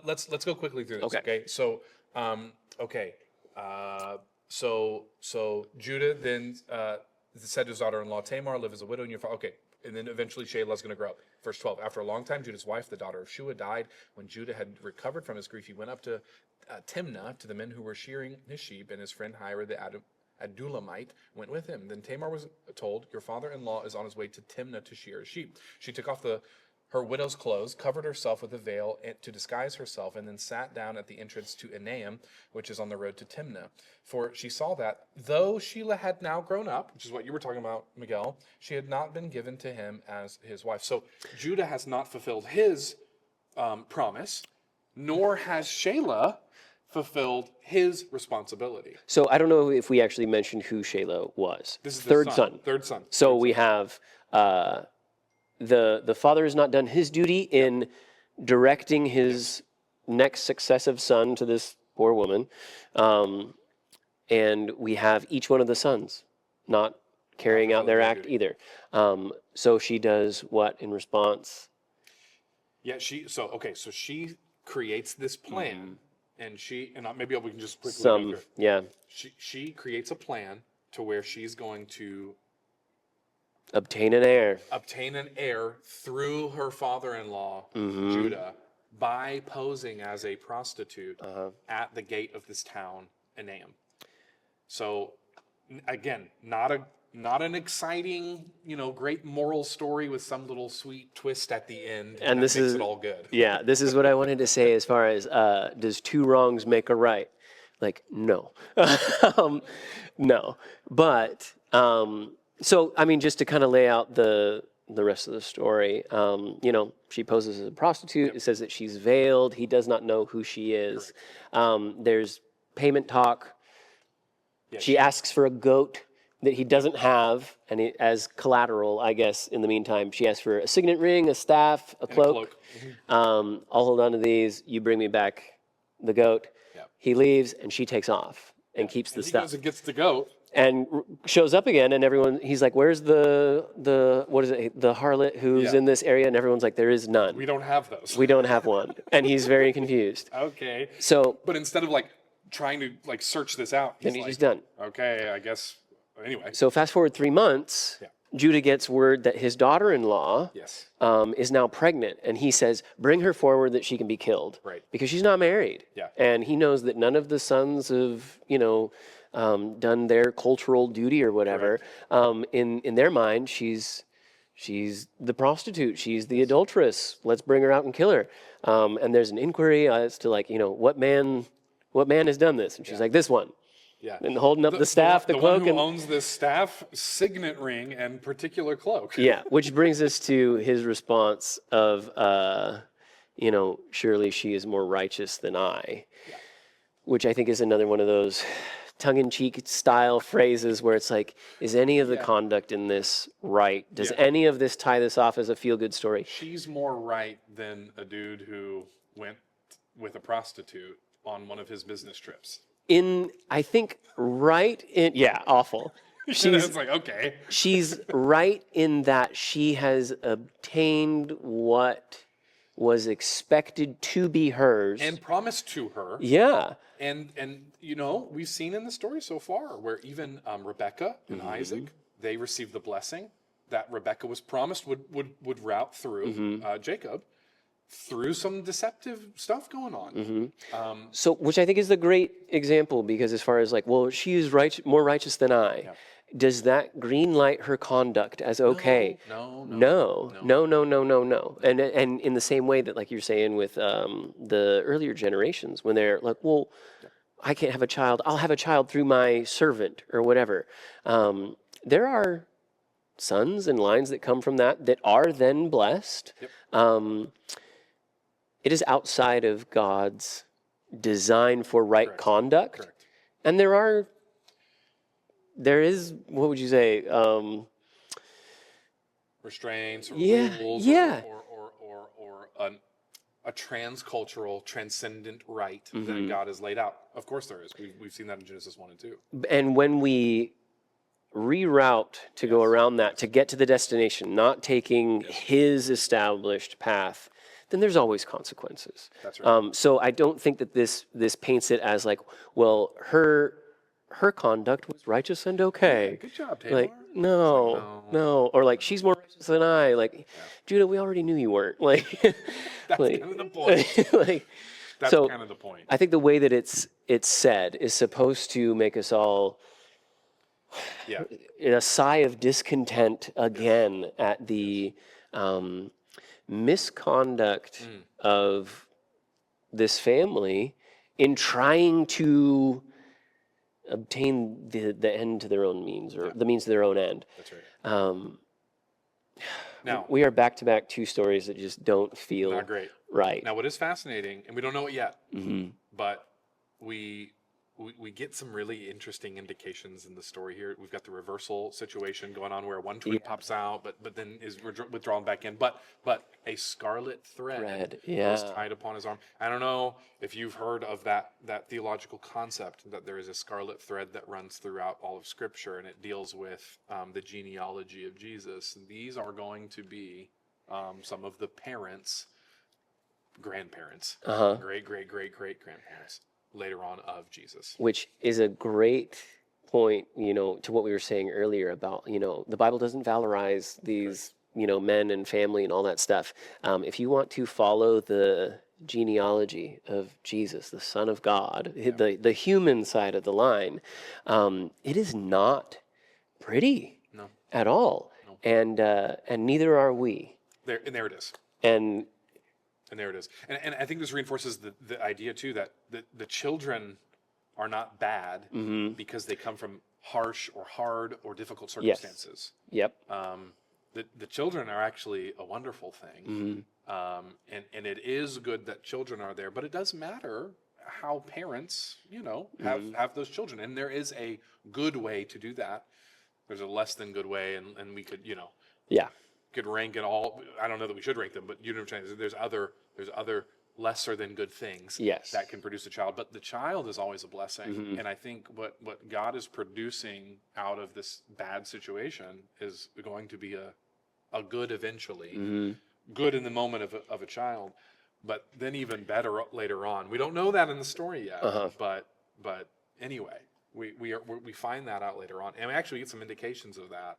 let's go quickly through this. Okay. So, so Judah then said to his daughter-in-law Tamar, "Live as a widow in your father." Okay. And then eventually Shelah's going to grow up. Verse 12, after a long time, Judah's wife, the daughter of Shua, died. When Judah had recovered from his grief, he went up to Timnah, to the men who were shearing his sheep, and his friend Hira, the Adullamite, went with him. Then Tamar was told, your father-in-law is on his way to Timnah to shear his sheep. She took off her widow's clothes, covered herself with a veil to disguise herself, and then sat down at the entrance to Enaim, which is on the road to Timnah. For she saw that, though Shelah had now grown up, which is what you were talking about, Miguel, she had not been given to him as his wife. So Judah has not fulfilled his promise, nor has Shelah fulfilled his responsibility. So I don't know if we actually mentioned who Shelah was. This is the third son. Third son. So we have the father has not done his duty in directing his next successive son to this poor woman, and we have each one of the sons not carrying out their act either. So she does what in response? Yeah, so she creates this plan, and maybe we can just quickly go through it. Yeah. She creates a plan to where she's going to Obtain an heir through her father-in-law, Judah, by posing as a prostitute at the gate of this town, Enaim. So, again, not an exciting, great moral story with some little sweet twist at the end, and this makes it all good. Yeah, this is what I wanted to say as far as does two wrongs make a right? Like, no. No. But so, I mean, just to kind of lay out the rest of the story, she poses as a prostitute. Yep. It says that she's veiled. He does not know who she is. There's payment talk. Yeah, she asks for a goat that he doesn't have, and as collateral, I guess, in the meantime. She asks for a signet ring, a staff, a cloak. I'll hold on to these. You bring me back the goat. Yep. He leaves, and she takes off and keeps the stuff. He goes and gets the goat. And shows up again, and he's like, where's the what is it, the harlot who's in this area? And everyone's like, there is none. We don't have those. We don't have one. And he's very confused. Okay. So, but instead of trying to search this out, he's just done. Okay, I guess, anyway. So fast forward 3 months, Judah gets word that his daughter-in-law is now pregnant. And he says, bring her forward that she can be killed. Right. Because she's not married. Yeah. And he knows that none of the sons of, done their cultural duty or whatever. In their mind, she's the prostitute. She's the adulteress. Let's bring her out and kill her. And there's an inquiry as to what man has done this? And she's like, this one. Yeah. And holding up the staff, the cloak. The one who owns this staff, signet ring, and particular cloak. Yeah, which brings us to his response of, surely she is more righteous than I. Yeah. Which I think is another one of those tongue-in-cheek style phrases where it's like, is any of the conduct in this right? Does any of this tie this off as a feel-good story? She's more right than a dude who went with a prostitute on one of his business trips. Awful. It's like, okay. She's right in that she has obtained what was expected to be hers. And promised to her. Yeah. And we've seen in the story so far where even Rebecca and Isaac, they received the blessing that Rebecca was promised would route through Jacob through some deceptive stuff going on. So, which I think is the great example, because as far as she is more righteous than I. Yeah. Does that green light her conduct as okay? No. And in the same way that, like you're saying with the earlier generations, when they're like, well, I can't have a child. I'll have a child through my servant or whatever. There are sons and lines that come from that are then blessed. Yep. It is outside of God's design for right conduct. Correct. And there is, what would you say? Restraints or rules or a transcultural, transcendent right that God has laid out. Of course there is. We've seen that in Genesis 1 and 2. And when we reroute to go around that, to get to the destination, not taking his established path, then there's always consequences. That's right. So I don't think that this paints it as like, well, her conduct was righteous and okay. Yeah, good job, Taylor. No. Or like, she's more righteous than I. Like, Judah, we already knew you weren't. Like, that's kind of the point. That's kind of the point. I think the way that it's said is supposed to make us all in a sigh of discontent again at the misconduct of this family in trying to obtain the end to their own means, or the means to their own end. That's right. Um, Now, we are back to back two stories that just don't feel not great. right. Now, what is fascinating, and we don't know it yet, Mm-hmm. but we get some really interesting indications in the story here. We've got the reversal situation going on where one twin pops out, but then is withdrawn back in. But a scarlet thread is tied upon his arm. I don't know if you've heard of that theological concept that there is a scarlet thread that runs throughout all of Scripture, and it deals with the genealogy of Jesus. And these are going to be some of the parents, grandparents, great grandparents later on of Jesus. Which is a great point, to what we were saying earlier about, the Bible doesn't valorize these, men and family and all that stuff. If you want to follow the genealogy of Jesus, the Son of God, the human side of the line, it is not pretty at all. No. And neither are we. There it is. And there it is. And I think this reinforces the idea, too, that the children are not bad because they come from harsh or hard or difficult circumstances. Yep. The children are actually a wonderful thing. And it is good that children are there, but it does matter how parents, have those children. And there is a good way to do that. There's a less than good way, and we could, could rank it all. I don't know that we should rank them, but you know what I'm saying. There's other lesser than good things that can produce a child, but the child is always a blessing. And I think what God is producing out of this bad situation is going to be a good eventually, good in the moment of a child, but then even better later on. We don't know that in the story yet, but anyway, we find that out later on, and we actually get some indications of that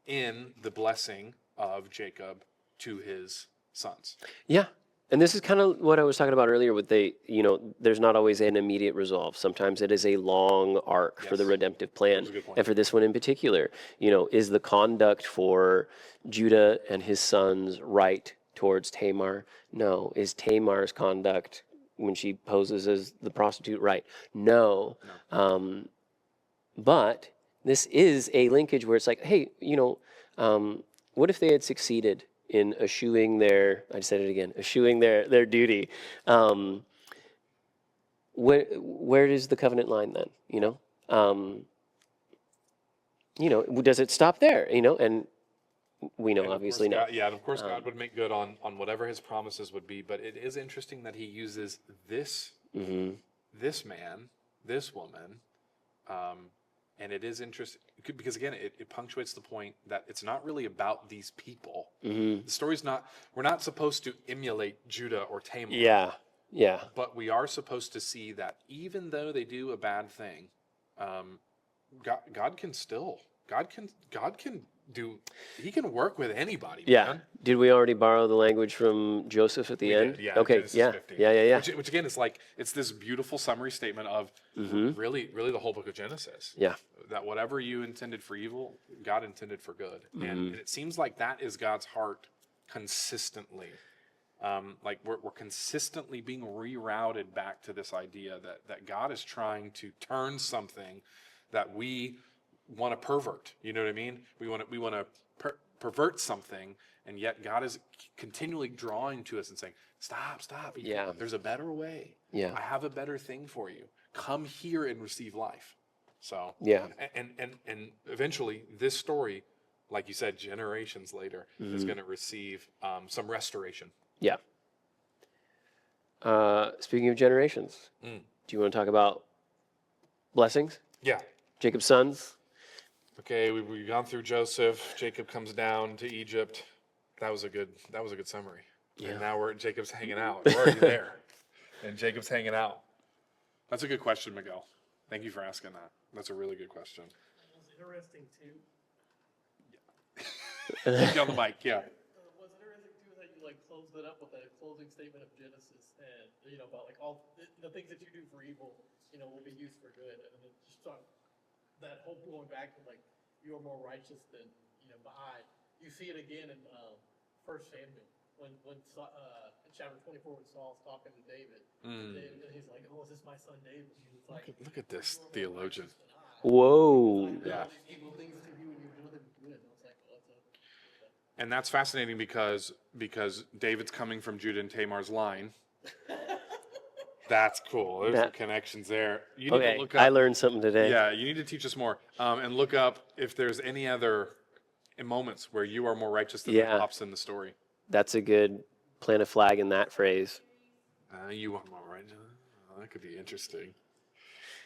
in the blessing of Jacob to his sons. Yeah. And this is kind of what I was talking about earlier with there's not always an immediate resolve. Sometimes it is a long arc for the redemptive plan. That's a good point. And for this one in particular, is the conduct for Judah and his sons right towards Tamar? No. Is Tamar's conduct when she poses as the prostitute right? No. But this is a linkage where it's like, hey, what if they had succeeded in eschewing their duty? Where is the covenant line then? Does it stop there? And we know, obviously not. And of course God would make good on whatever his promises would be, but it is interesting that he uses this man, this woman, and it is interesting because, again, it punctuates the point that it's not really about these people. The story's we're not supposed to emulate Judah or Tamar. Yeah. But we are supposed to see that even though they do a bad thing, God can work with anybody. Yeah. Man. Did we already borrow the language from Joseph at the end? Did, yeah. Okay. Genesis Yeah. 50. Yeah. Which again is it's this beautiful summary statement of really the whole book of Genesis. Yeah. That whatever you intended for evil, God intended for good, and it seems like that is God's heart consistently. We're consistently being rerouted back to this idea that God is trying to turn something that we want to pervert. You know what I mean? We want to pervert something, and yet God is continually drawing to us and saying, "Stop! Yeah. There's a better way. Yeah. I have a better thing for you. Come here and receive life." So yeah, and eventually this story, like you said, generations later, is going to receive some restoration. Yeah. Speaking of generations, do you want to talk about blessings? Yeah. Jacob's sons. Okay, we've gone through Joseph. Jacob comes down to Egypt. That was a good summary. Yeah. And now Jacob's hanging out. We're already there. And Jacob's hanging out. That's a good question, Miguel. Thank you for asking that. That's a really good question. It was interesting too. Yeah. On the mic, yeah. What's interesting too is that you closed it up with a closing statement of Genesis, and about all the things that you do for evil, will be used for good, and it just that hope going back to you are more righteous than Baha'i. You see it again in 1 Samuel. in chapter 24 when Saul's talking to David, and he's like, "Oh, is this my son David?" And he's like, Look at this theologian. Whoa. "I did Yeah. all these evil things to you, and you've done them good." And I was like, "Well, that's a." And that's fascinating because David's coming from Judah and Tamar's line. That's cool. There's some connections there. You need to Okay, look up. I learned something today. Yeah, you need to teach us more, and look up if there's any other moments where you are more righteous than that pops in the story. That's a good plant a flag in that phrase. You are more righteous. Oh, that could be interesting.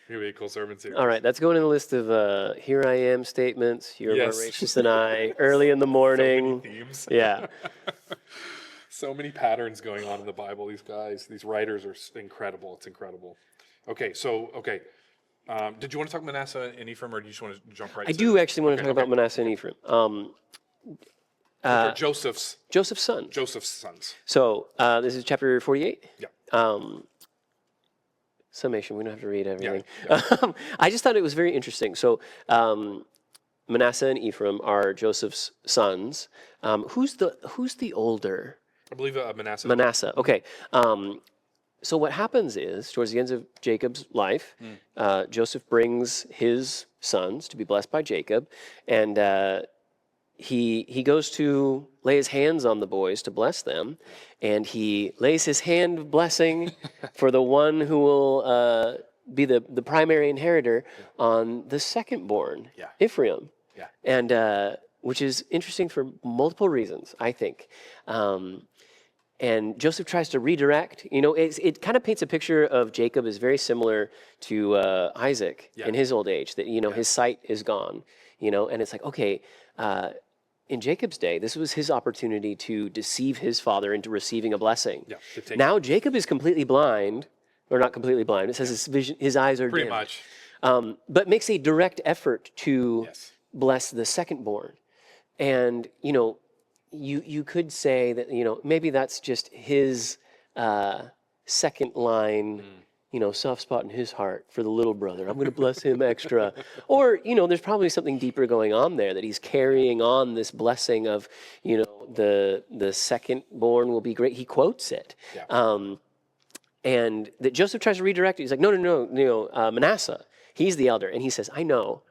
It could be a cool sermon series. All right, that's going in the list of here I am statements. You're Yes. more righteous than I. Early in the morning. So many themes. Yeah. So many patterns going on in the Bible. These writers are incredible. It's incredible. Okay. Did you want to talk Manasseh and Ephraim, or do you just want to jump right? I do actually want to talk about Manasseh and Ephraim. Joseph's sons. So this is chapter 48. Yeah. Summation. We don't have to read everything. Yeah. I just thought it was very interesting. So Manasseh and Ephraim are Joseph's sons. Who's the older? I believe Manasseh. Manasseh. Okay. So what happens is, towards the end of Jacob's life, Joseph brings his sons to be blessed by Jacob, and he goes to lay his hands on the boys to bless them, and he lays his hand of blessing for the one who will be the primary inheritor on the second born, Ephraim. Yeah. And which is interesting for multiple reasons, I think. And Joseph tries to redirect. It kind of paints a picture of Jacob as very similar to Isaac in his old age, that, his sight is gone, and it's like, okay, in Jacob's day, this was his opportunity to deceive his father into receiving a blessing. Yeah, now Jacob is completely blind, or not completely blind. It says his eyes are pretty dim. much. But makes a direct effort to bless the secondborn. And, you could say that, maybe that's just his second line, soft spot in his heart for the little brother. I'm going to bless him extra. Or, there's probably something deeper going on there, that he's carrying on this blessing of, the secondborn will be great. He quotes it. Yeah. And that Joseph tries to redirect it. He's like, no, Manasseh, he's the elder. And he says, I know,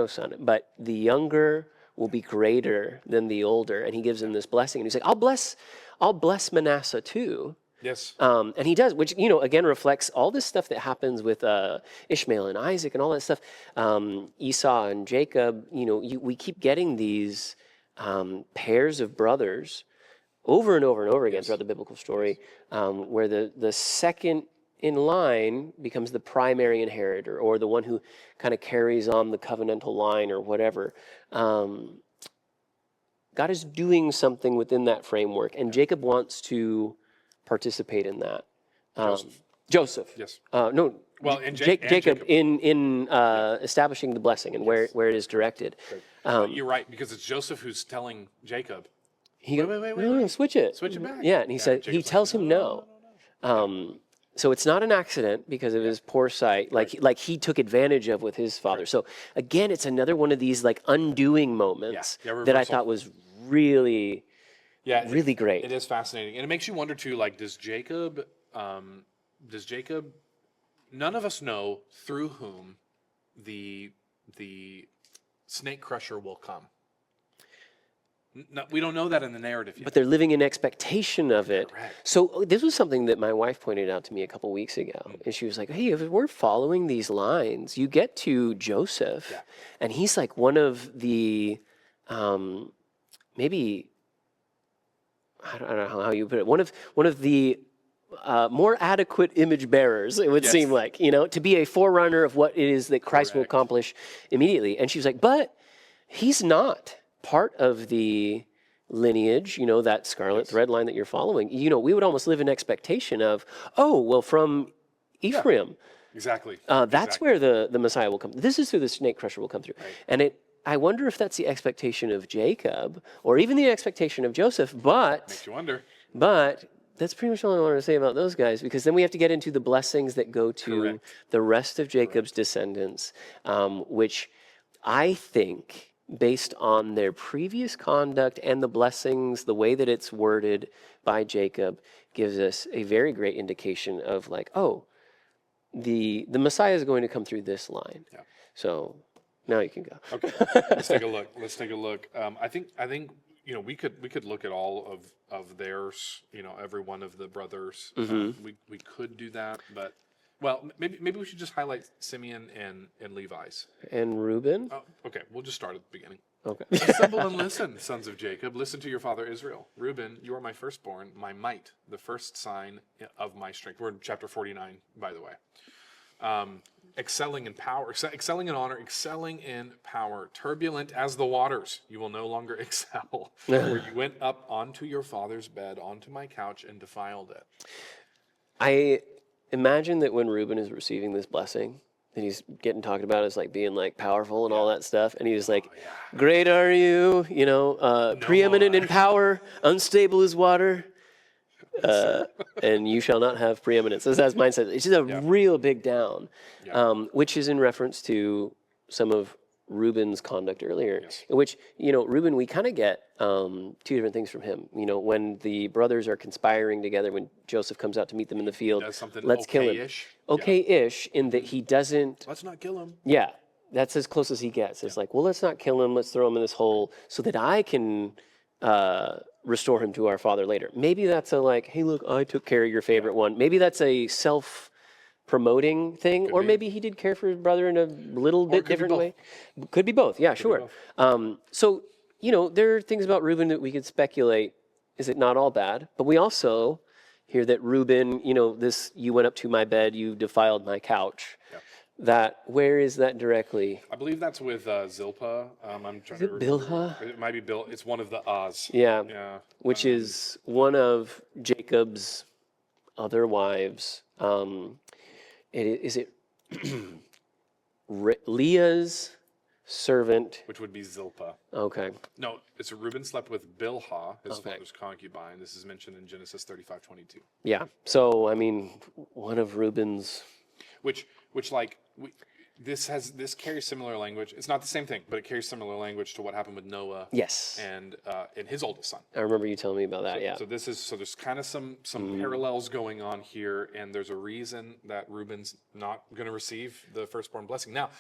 son, but the younger will be greater than the older. And he gives him this blessing. And he's like, I'll bless Manasseh too. Yes. And he does, which, again, reflects all this stuff that happens with Ishmael and Isaac and all that stuff. Esau and Jacob, we keep getting these pairs of brothers over and over and over again throughout the biblical story, where the second in line becomes the primary inheritor, or the one who kind of carries on the covenantal line or whatever. God is doing something within that framework, and Jacob wants to participate in that. Joseph. Yes. No. Well, and Jacob in establishing the blessing and where it is directed. You're right, because it's Joseph who's telling Jacob. Wait, switch it. Switch it back. Yeah, and he said Jacob's he tells like, him no. So it's not an accident because of his poor sight, like he took advantage of with his father. So again, it's another one of these like undoing moments that I thought was really, really great. It is fascinating, and it makes you wonder too. Like, does Jacob? None of us know through whom the snake crusher will come. No, we don't know that in the narrative yet. But they're living in expectation of it. Correct. So this was something that my wife pointed out to me a couple weeks ago. And she was like, hey, if we're following these lines, you get to Joseph. Yeah. And he's like one of the, maybe, I don't know how you put it, one of the more adequate image bearers, it would seem like, to be a forerunner of what it is that Christ will accomplish immediately. And she was like, but he's not part of the lineage, that scarlet thread line that you're following. We would almost live in expectation of, from Ephraim. Yeah, exactly. That's where the Messiah will come. This is who the snake crusher will come through. Right. And I wonder if that's the expectation of Jacob or even the expectation of Joseph, but... Makes you wonder. But that's pretty much all I wanted to say about those guys, because then we have to get into the blessings that go to the rest of Jacob's descendants, which I think based on their previous conduct and the blessings, the way that it's worded by Jacob gives us a very great indication of like, oh, the Messiah is going to come through this line. Yeah. So now you can go. Okay, let's take a look. Let's take a look. I think we could look at all of theirs. Every one of the brothers. We could do that, but well, maybe we should just highlight Simeon and Levi's. And Reuben? Oh, okay, we'll just start at the beginning. Okay. Assemble and listen, sons of Jacob. Listen to your father Israel. Reuben, you are my firstborn, my might, the first sign of my strength. We're in chapter 49, by the way. Excelling in power, excelling in honor, excelling in power. Turbulent as the waters, you will no longer excel. For you went up onto your father's bed, onto my couch, and defiled it. I imagine that when Reuben is receiving this blessing, that he's getting talked about as like being like powerful and all that stuff, and he's like, "Great are you, preeminent in power, unstable as water, and you shall not have preeminence." That's mindset. It's just a real big down, which is in reference to some of Reuben's conduct earlier, in which, Reuben, we kind of get two different things from him. When the brothers are conspiring together, when Joseph comes out to meet them in the field, let's kill him. Okay-ish, in that he doesn't... Let's not kill him. Yeah, that's as close as he gets. It's like, well, let's not kill him. Let's throw him in this hole so that I can restore him to our father later. Maybe that's a like, hey, look, I took care of your favorite one. Maybe that's a self-promoting thing, or maybe he did care for his brother in a little bit different way. Could be both. Yeah, sure. So, there are things about Reuben that we could speculate. Is it not all bad? But we also hear that Reuben, this, you went up to my bed, you defiled my couch. Where is that directly? I believe that's with Zilpah. I'm trying to remember. Bilhah? It might be Bill. It's one of the Oz. Yeah. Which is one of Jacob's other wives. Is it Leah's servant? Which would be Zilpah. Okay. No, it's Reuben slept with Bilhah, his father's concubine. This is mentioned in Genesis 35:22. Yeah. So, one of Reuben's... This carries similar language. It's not the same thing, but it carries similar language to what happened with Noah. Yes. And his oldest son. I remember you telling me about that. So there's kind of some parallels going on here, and there's a reason that Reuben's not going to receive the firstborn blessing. Now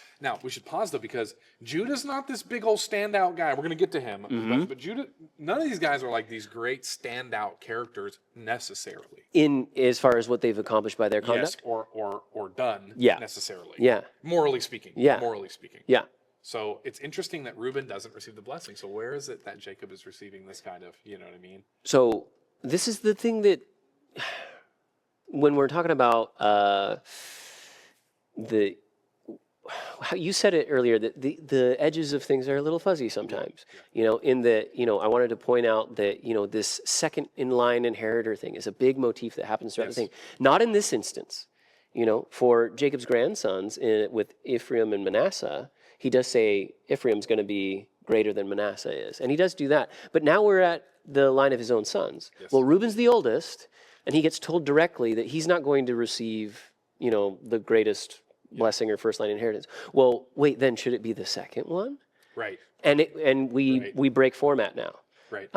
we should pause though, because Judah's not this big old standout guy. We're going to get to him, but Judah. None of these guys are like these great standout characters necessarily. In as far as what they've accomplished by their conduct, or done necessarily. Yeah. Morally speaking. Yeah. Morally speaking. Yeah. So it's interesting that Reuben doesn't receive the blessing. So where is it that Jacob is receiving this kind of, you know what I mean? So this is the thing that when we're talking about how you said it earlier, that the edges of things are a little fuzzy sometimes, in that, I wanted to point out that, this second in line inheritor thing is a big motif that happens throughout the thing. Not in this instance. For Jacob's grandsons with Ephraim and Manasseh, he does say Ephraim's going to be greater than Manasseh is. And he does do that. But now we're at the line of his own sons. Yes. Well, Reuben's the oldest, and he gets told directly that he's not going to receive, the greatest blessing or first line inheritance. Well, wait, then should it be the second one? Right. And we break format now. Right.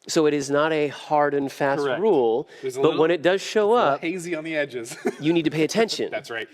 So it is not a hard and fast rule, but when it does show up, hazy on the edges, you need to pay attention. That's right.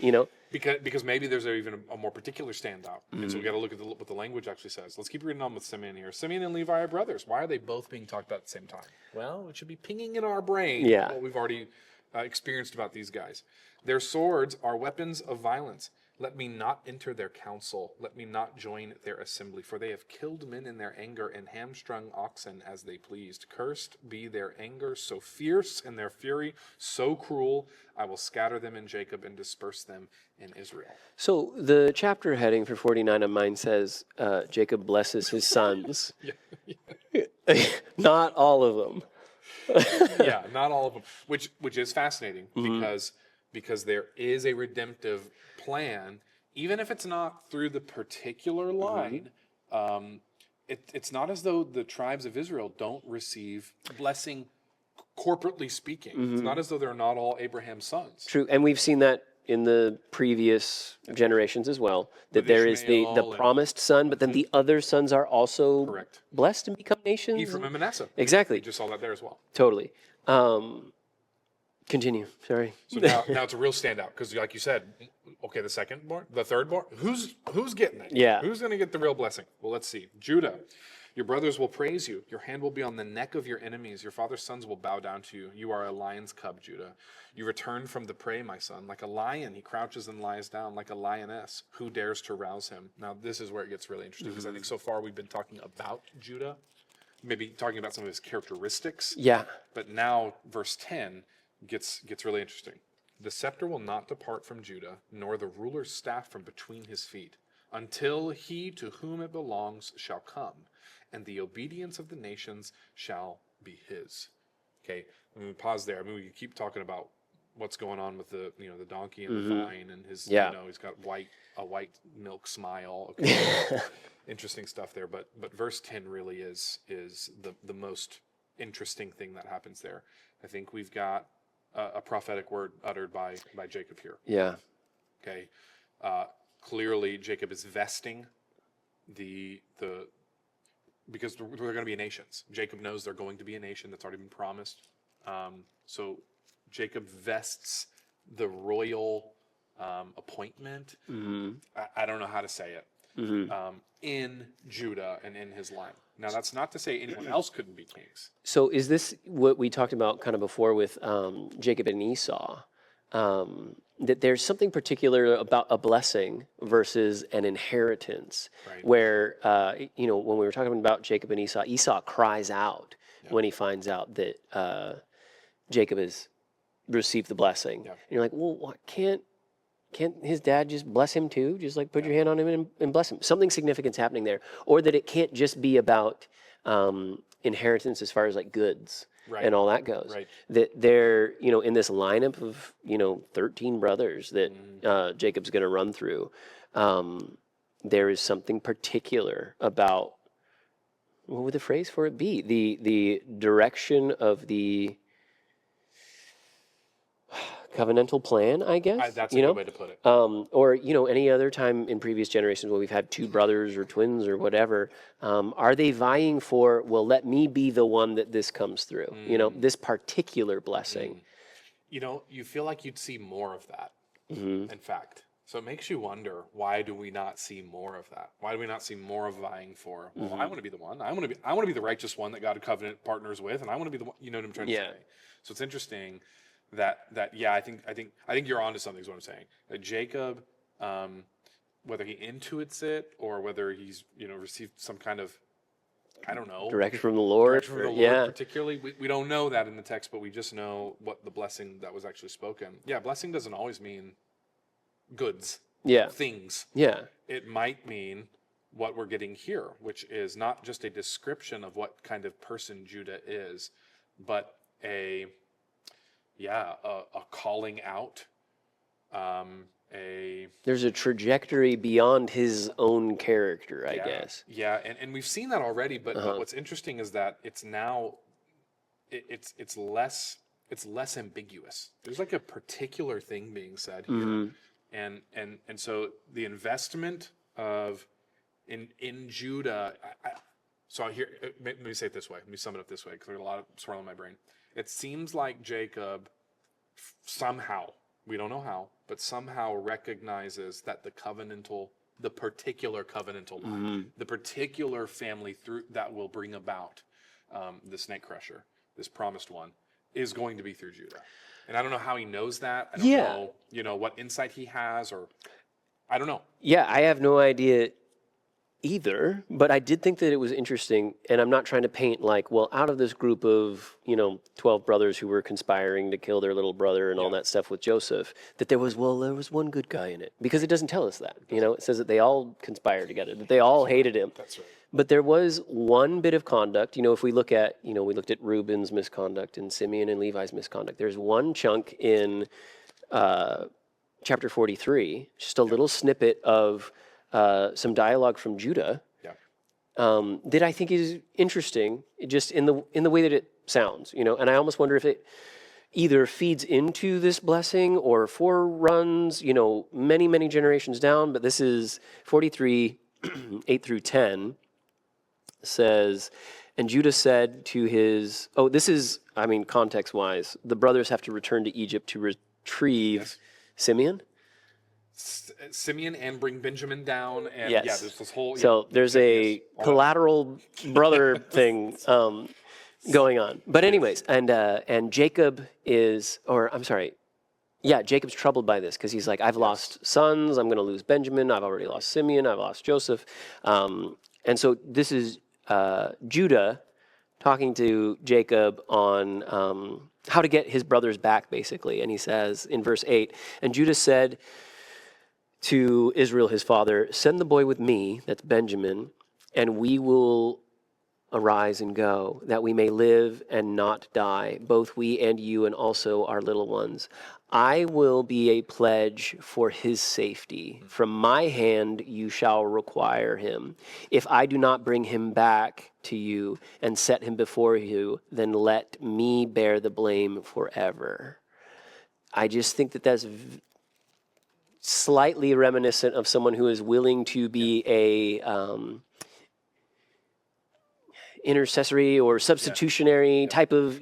Because maybe there's even a more particular standout, and so we got to look at what the language actually says. Let's keep reading on with Simeon here. Simeon and Levi are brothers. Why are they both being talked about at the same time? Well, it should be pinging in our brain what we've already experienced about these guys. Their swords are weapons of violence. Let me not enter their council. Let me not join their assembly. For they have killed men in their anger and hamstrung oxen as they pleased. Cursed be their anger so fierce and their fury so cruel. I will scatter them in Jacob and disperse them in Israel. So the chapter heading for 49 on mine says, Jacob blesses his sons. Not all of them. Not all of them. Which is fascinating because there is a redemptive plan, even if it's not through the particular line. It's not as though the tribes of Israel don't receive blessing corporately speaking. It's not as though they're not all Abraham's sons. True, and we've seen that in the previous generations as well, that With there is the Ishmael and- promised son, but then the other sons are also Correct. blessed and become nations. Ephraim and Manasseh. Exactly. We just saw that there as well. Totally. Continue. Sorry. So now it's a real standout because, like you said, okay, the second born, the third born, who's getting it? Yeah. Who's going to get the real blessing? Well, let's see. Judah, your brothers will praise you. Your hand will be on the neck of your enemies. Your father's sons will bow down to you. You are a lion's cub, Judah. You return from the prey, my son. Like a lion, he crouches and lies down. Like a lioness, who dares to rouse him? Now, this is where it gets really interesting because I think so far we've been talking about Judah, maybe talking about some of his characteristics. Yeah. But now, verse 10 gets really interesting. The scepter will not depart from Judah, nor the ruler's staff from between his feet, until he to whom it belongs shall come, and the obedience of the nations shall be his. Okay, I'm going to pause there. I mean, we could keep talking about what's going on with the the donkey and the vine and his he's got a white milk smile. Okay, interesting stuff there. But verse 10 really is the most interesting thing that happens there. I think we've got a prophetic word uttered by Jacob here. Yeah. Okay, clearly Jacob is vesting the because they're going to be nations. Jacob knows they're going to be a nation that's already been promised. So Jacob vests the royal appointment. I don't know how to say it. In Judah and in his line. Now, that's not to say anyone else couldn't be kings. So is this what we talked about kind of before with Jacob and Esau? That there's something particular about a blessing versus an inheritance, Right. where when we were talking about Jacob and Esau, Esau cries out when he finds out that Jacob has received the blessing. Yeah. And you're like, well, what, can't his dad just bless him too? Just like put your hand on him and bless him. Something significant's happening there, or that it can't just be about inheritance as far as like goods. Right. And all that goes. Right. That they're, in this lineup of, 13 brothers that Jacob's going to run through, there is something particular about, what would the phrase for it be? The direction of the covenantal plan, I guess. That's a good way to put it. Or any other time in previous generations when we've had two brothers or twins or whatever, are they vying for, well, let me be the one that this comes through, this particular blessing. You feel like you'd see more of that, in fact. So it makes you wonder, why do we not see more of that? Why do we not see more of vying for, well, I want to be the one. I want to be the righteous one that God covenant partners with, and I want to be the one, you know what I'm trying to say? So it's interesting that I think you're onto something is what I'm saying. That Jacob, whether he intuits it or whether he's received some kind of, I don't know, Direction from the Lord. direction from the Lord particularly. We don't know that in the text, but we just know what the blessing that was actually spoken. Yeah, blessing doesn't always mean goods. Yeah. Things. Yeah. It might mean what we're getting here, which is not just a description of what kind of person Judah is, but a calling out, There's a trajectory beyond his own character, I guess. Yeah, and we've seen that already, but what's interesting is that it's now, it's less ambiguous. There's like a particular thing being said here, and so the investment of in Judah. So here, let me say it this way. Let me sum it up this way because there's a lot of swirl in my brain. It seems like Jacob somehow, we don't know how, but somehow recognizes that the particular covenantal line, the particular family through that will bring about the snake crusher, this promised one, is going to be through Judah. And I don't know how he knows that. I don't know, what insight he has, or I don't know. Yeah, I have no idea either, but I did think that it was interesting, and I'm not trying to paint like, well, out of this group of 12 brothers who were conspiring to kill their little brother and all that stuff with Joseph, that there was one good guy in it, because it doesn't tell us that. It says that they all conspired together, that they all hated him. That's right. But there was one bit of conduct. If we look at, we looked at Reuben's misconduct and Simeon and Levi's misconduct. There's one chunk in chapter 43, just a little snippet of some dialogue from Judah that I think is interesting, just in the way that it sounds, and I almost wonder if it, either feeds into this blessing or foreruns, many, many generations down. But this is 43, 8 through 10 says, and Judah said to his, this is, context wise, the brothers have to return to Egypt to retrieve Simeon. Simeon and bring Benjamin down, and Yes. there's this whole. So there's a collateral brother thing going on. But anyways, and Jacob is, or I'm sorry, Jacob's troubled by this because he's like, I've lost sons, I'm going to lose Benjamin, I've already lost Simeon, I've lost Joseph, and so this is Judah talking to Jacob on how to get his brothers back, basically. And he says in verse 8, and Judah said to Israel, his father, send the boy with me, that's Benjamin, and we will arise and go, that we may live and not die, both we and you and also our little ones. I will be a pledge for his safety. From my hand you shall require him. If I do not bring him back to you and set him before you, then let me bear the blame forever. I just think that that's slightly reminiscent of someone who is willing to be a intercessory or substitutionary type of,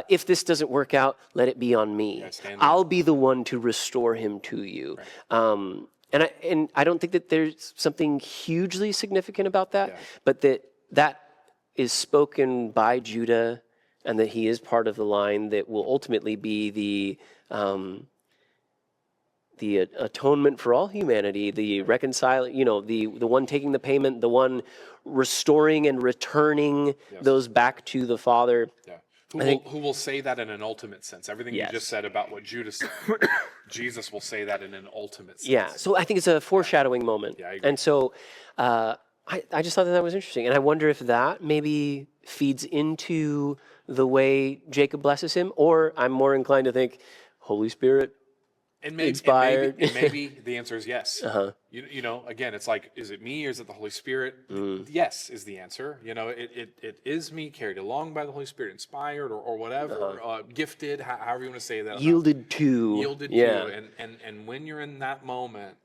if this doesn't work out, let it be on me. I'll be the one to restore him to you. Right. And I don't think that there's something hugely significant about that, but that is spoken by Judah, and that he is part of the line that will ultimately be the atonement for all humanity, the reconciling, the one taking the payment, the one restoring and returning those back to the Father. Yeah. Who will say that in an ultimate sense? Everything you just said about what Judah said, Jesus will say that in an ultimate sense. Yeah, so I think it's a foreshadowing moment. Yeah, I agree. And so I just thought that was interesting. And I wonder if that maybe feeds into the way Jacob blesses him, or I'm more inclined to think, Holy Spirit, inspired. And maybe the answer is yes. Again, it's like, is it me or is it the Holy Spirit? Yes is the answer. It is me, carried along by the Holy Spirit, inspired or whatever, gifted, however you want to say that. Yielded to. To. And when you're in that moment,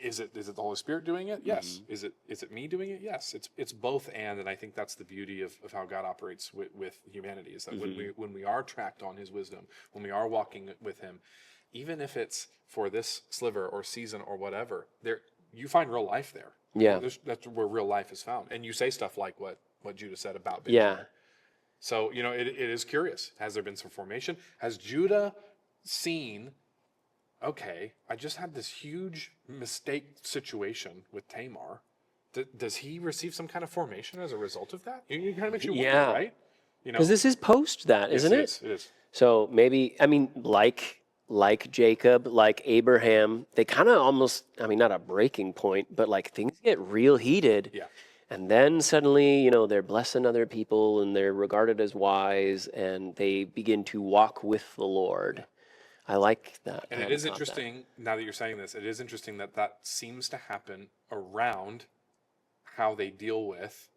is it the Holy Spirit doing it? Yes. Is it me doing it? Yes. It's both and I think that's the beauty of how God operates with humanity, is that when we are tracked on his wisdom, when we are walking with him, even if it's for this sliver or season or whatever, you find real life there. Yeah. That's where real life is found. And you say stuff like what Judah said about Benjamin. Yeah. So, it is curious. Has there been some formation? Has Judah seen, okay, I just had this huge mistake situation with Tamar. Does he receive some kind of formation as a result of that? It kind of makes you wonder, right? Because this is post that, isn't it? It is. So maybe, like Jacob, like Abraham, they kind of almost, not a breaking point, but like things get real heated. Yeah. And then suddenly, they're blessing other people and they're regarded as wise and they begin to walk with the Lord. I like that. And it is interesting, now that you're saying this, it is interesting that seems to happen around how they deal with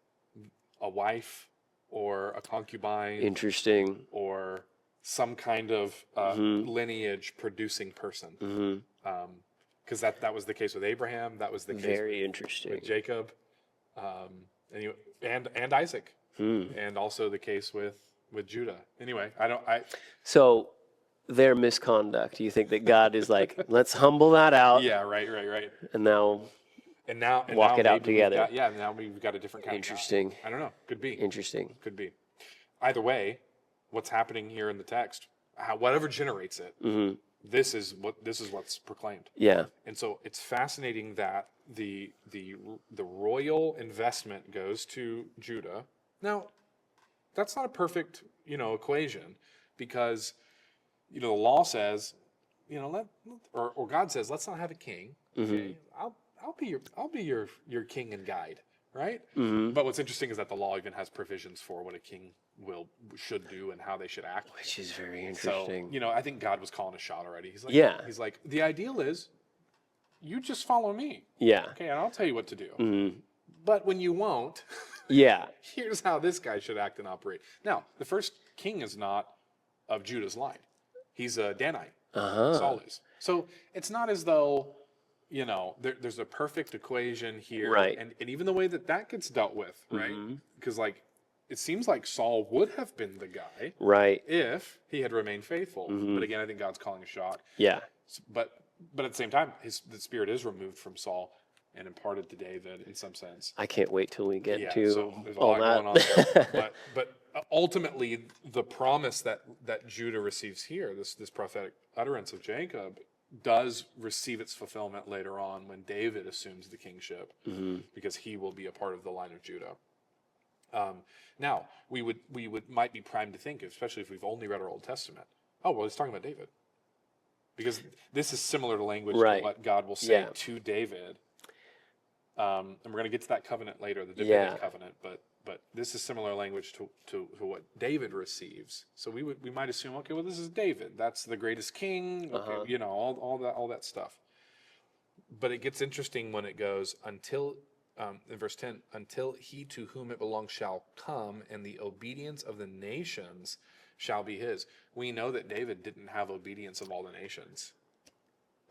a wife or a concubine. Interesting. Or some kind of lineage producing person. Because that was the case with Abraham. That was the case with Jacob, and Isaac, and also the case with Judah. Anyway, So their misconduct, you think that God is like, let's humble that out. Yeah, right. And now walk it out together. Now we've got a different kind Interesting. of God. I don't know. Could be. Interesting. Could be. Either way, what's happening here in the text, whatever generates it, this is what's proclaimed. Yeah. And so it's fascinating that the royal investment goes to Judah. Now, that's not a perfect, equation, because the law says, or God says, let's not have a king. Okay? I'll be your king and guide, right? But what's interesting is that the law even has provisions for what a king should do and how they should act, which is very interesting. So, I think God was calling a shot already. He's like, he's like, the ideal is you just follow me. Yeah. Okay, and I'll tell you what to do. But when you won't, here's how this guy should act and operate. Now, the first king is not of Judah's line. He's a Danite. Uh-huh. Saul is. So it's not as though, there's a perfect equation here. Right. And even the way that gets dealt with, right? Because, it seems like Saul would have been the guy Right. if he had remained faithful. But again, I think God's calling a shot. Yeah. But at the same time, the spirit is removed from Saul and imparted to David in some sense. I can't wait till we get Yeah, to so there's a all lot going on that. there. But ultimately, the promise that Judah receives here, this prophetic utterance of Jacob, does receive its fulfillment later on when David assumes the kingship, because he will be a part of the line of Judah. Now, we might be primed to think, especially if we've only read our Old Testament, oh, well, he's talking about David. Because this is similar to language Right. to what God will say Yeah. to David. And we're going to get to that covenant later, the Davidic Yeah. covenant, but this is similar language to what David receives. So we might assume, okay, well, this is David. That's the greatest king, okay, all that stuff. But it gets interesting when it goes until, in verse 10, until he to whom it belongs shall come, and the obedience of the nations shall be his. We know that David didn't have obedience of all the nations.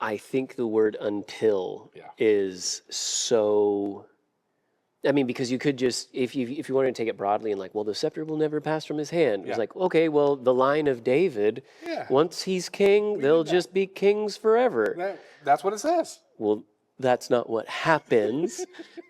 I think the word until Yeah. is so. I mean, because you could just, if you wanted to take it broadly and like, well, the scepter will never pass from his hand. It's Yeah. like, okay, well, the line of David, Yeah. once he's king, they'll did that. just be kings forever. That's what it says. Well, that's not what happens.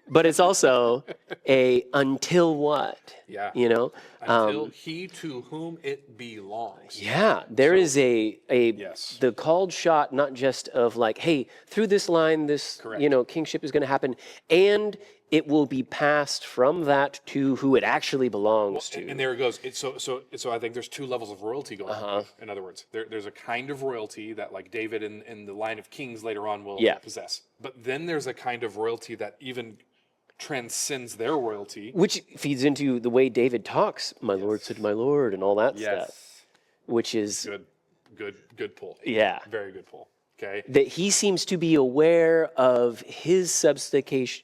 But it's also a until what? Yeah. You know? Until he to whom it belongs. Yeah, there is a Yes. the called shot, not just of like, hey, through this line, this Correct. kingship is going to happen, and it will be passed from that to who it actually belongs to. And there it goes. So I think there's two levels of royalty going on. In other words, there's a kind of royalty that like David in the line of kings later on will possess. But then there's a kind of royalty that even transcends their royalty. Which feeds into the way David talks, my Lord said, my Lord, and all that stuff. Which is Good pull. Yeah. Very good pull. Okay. That he seems to be aware of his subjugation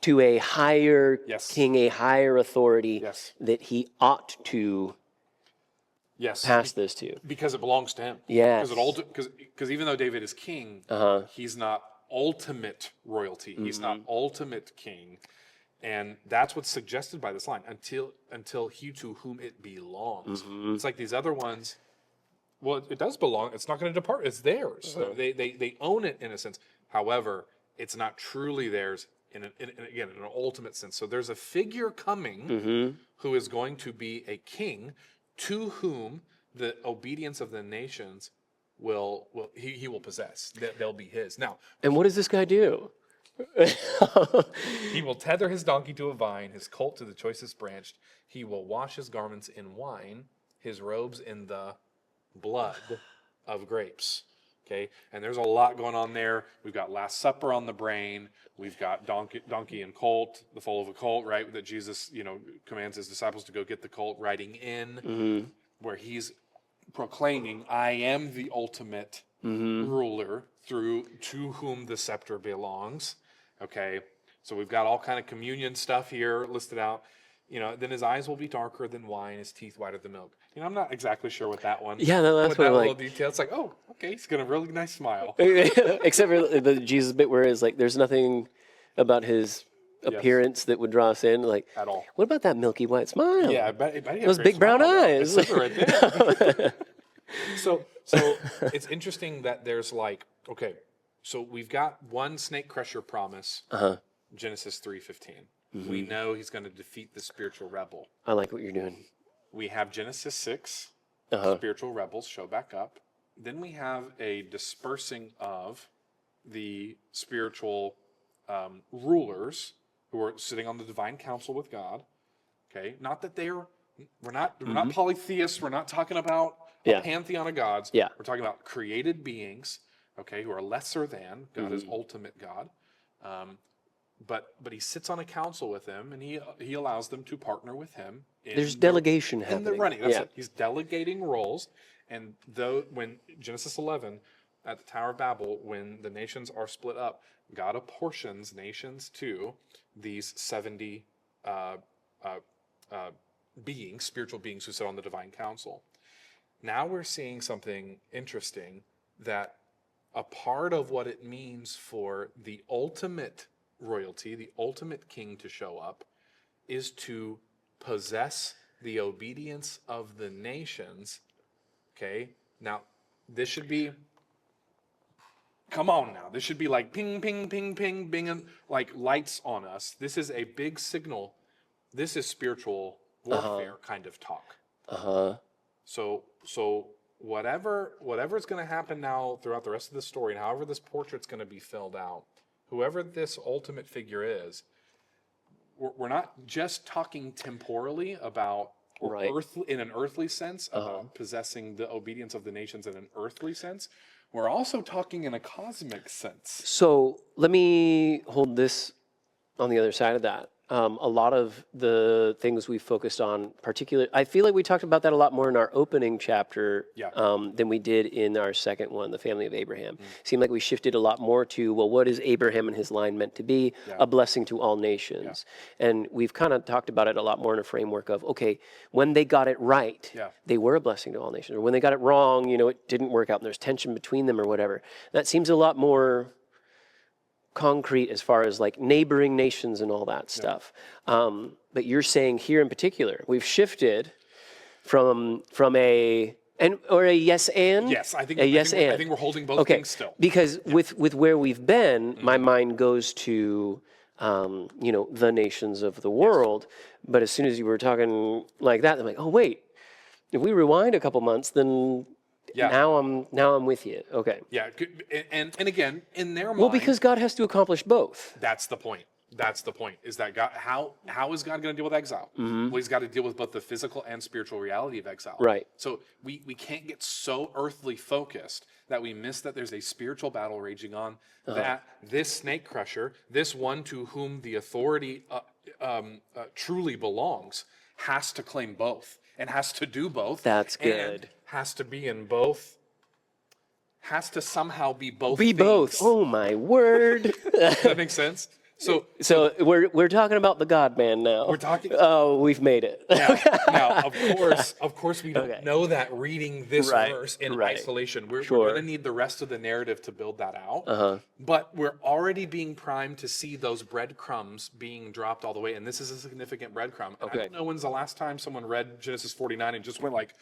to a higher king, a higher authority that he ought to pass this to. Because it belongs to him. Yes. Because even though David is king, he's not ultimate royalty. He's not ultimate king. And that's what's suggested by this line. Until he to whom it belongs. It's like these other ones. Well, it does belong. It's not going to depart. It's theirs. So they own it in a sense. However, it's not truly theirs in an ultimate sense. So there's a figure coming who is going to be a king to whom the obedience of the nations he will possess. They'll be his. Now, and what does this guy do? He will tether his donkey to a vine, his colt to the choicest branch. He will wash his garments in wine, his robes in the blood of grapes. Okay, and there's a lot going on there. We've got Last Supper on the brain. We've got donkey and colt, the foal of a colt, right? That Jesus, commands his disciples to go get the colt, riding in, where he's proclaiming, "I am the ultimate ruler to whom the scepter belongs." Okay, so we've got all kind of communion stuff here listed out. Then his eyes will be darker than wine, his teeth whiter than milk. I'm not exactly sure what that one. Yeah, no, that's with what that I'm little like. detail. It's like, oh, okay, he's got a really nice smile. Except for the Jesus bit where it's like, there's nothing about his appearance that would draw us in. Like, At all. What about that milky white smile? Yeah, I bet he had a Those great big brown smile, though. eyes. It says it right there. So it's interesting that there's like, okay, so we've got one snake crusher promise, Genesis 3:15. We know he's going to defeat the spiritual rebel. I like what you're doing. We have Genesis 6, spiritual rebels show back up. Then we have a dispersing of the spiritual rulers who are sitting on the divine council with God. Okay, not that we're not polytheists. We're not talking about a pantheon of gods. Yeah. We're talking about created beings, okay, who are lesser than God is ultimate God. But he sits on a council with them, and he allows them to partner with him. There's delegation in happening. the running. That's it. He's delegating roles, and when Genesis 11 at the Tower of Babel, when the nations are split up, God apportions nations to these 70 beings, spiritual beings who sit on the divine council. Now we're seeing something interesting, that a part of what it means for the ultimate royalty, the ultimate king to show up, is to possess the obedience of the nations. Okay, now this should be, come on now, this should be like ping, ping, ping, ping, bing, like lights on us. This is a big signal. This is spiritual warfare kind of talk. So whatever's going to happen now throughout the rest of the story, and however this portrait's going to be filled out, whoever this ultimate figure is, we're not just talking temporally about, or Right. in an earthly sense, about possessing the obedience of the nations in an earthly sense. We're also talking in a cosmic sense. So let me hold this on the other side of that. A lot of the things we focused on, particularly, I feel like we talked about that a lot more in our opening chapter Yeah. than we did in our second one, the family of Abraham. Seemed like we shifted a lot more to, well, what is Abraham and his line meant to be? Yeah. A blessing to all nations. And we've kind of talked about it a lot more in a framework of, okay, when they got it right, Yeah. they were a blessing to all nations. Or when they got it wrong, it didn't work out and there's tension between them or whatever. That seems a lot more concrete as far as like neighboring nations and all that stuff. But you're saying here in particular, we've shifted from a yes and? Yes, I think a yes and. I think we're holding both things still. Because with where we've been, my mind goes to the nations of the world. But as soon as you were talking like that, I'm like, oh wait, if we rewind a couple months, then now I'm with you. Okay. Yeah, and again, in their mind, Well, because God has to accomplish both. that's the point. That's the point. Is that God? How is God going to deal with exile? Well, He's got to deal with both the physical and spiritual reality of exile. Right. So we can't get so earthly focused that we miss that there's a spiritual battle raging on. That this snake crusher, this one to whom the authority truly belongs, has to claim both and has to do both. That's and good. has to be in both. Has to somehow be both. Be both. things. Oh my word. Does that make sense? So we're talking about the God man now. We're talking- Oh, we've made it. now, of course, we don't know that reading this Right, verse in right. isolation. We're Sure. going to need the rest of the narrative to build that out. But we're already being primed to see those breadcrumbs being dropped all the way, and this is a significant breadcrumb. And I don't know when's the last time someone read Genesis 49 and just went like,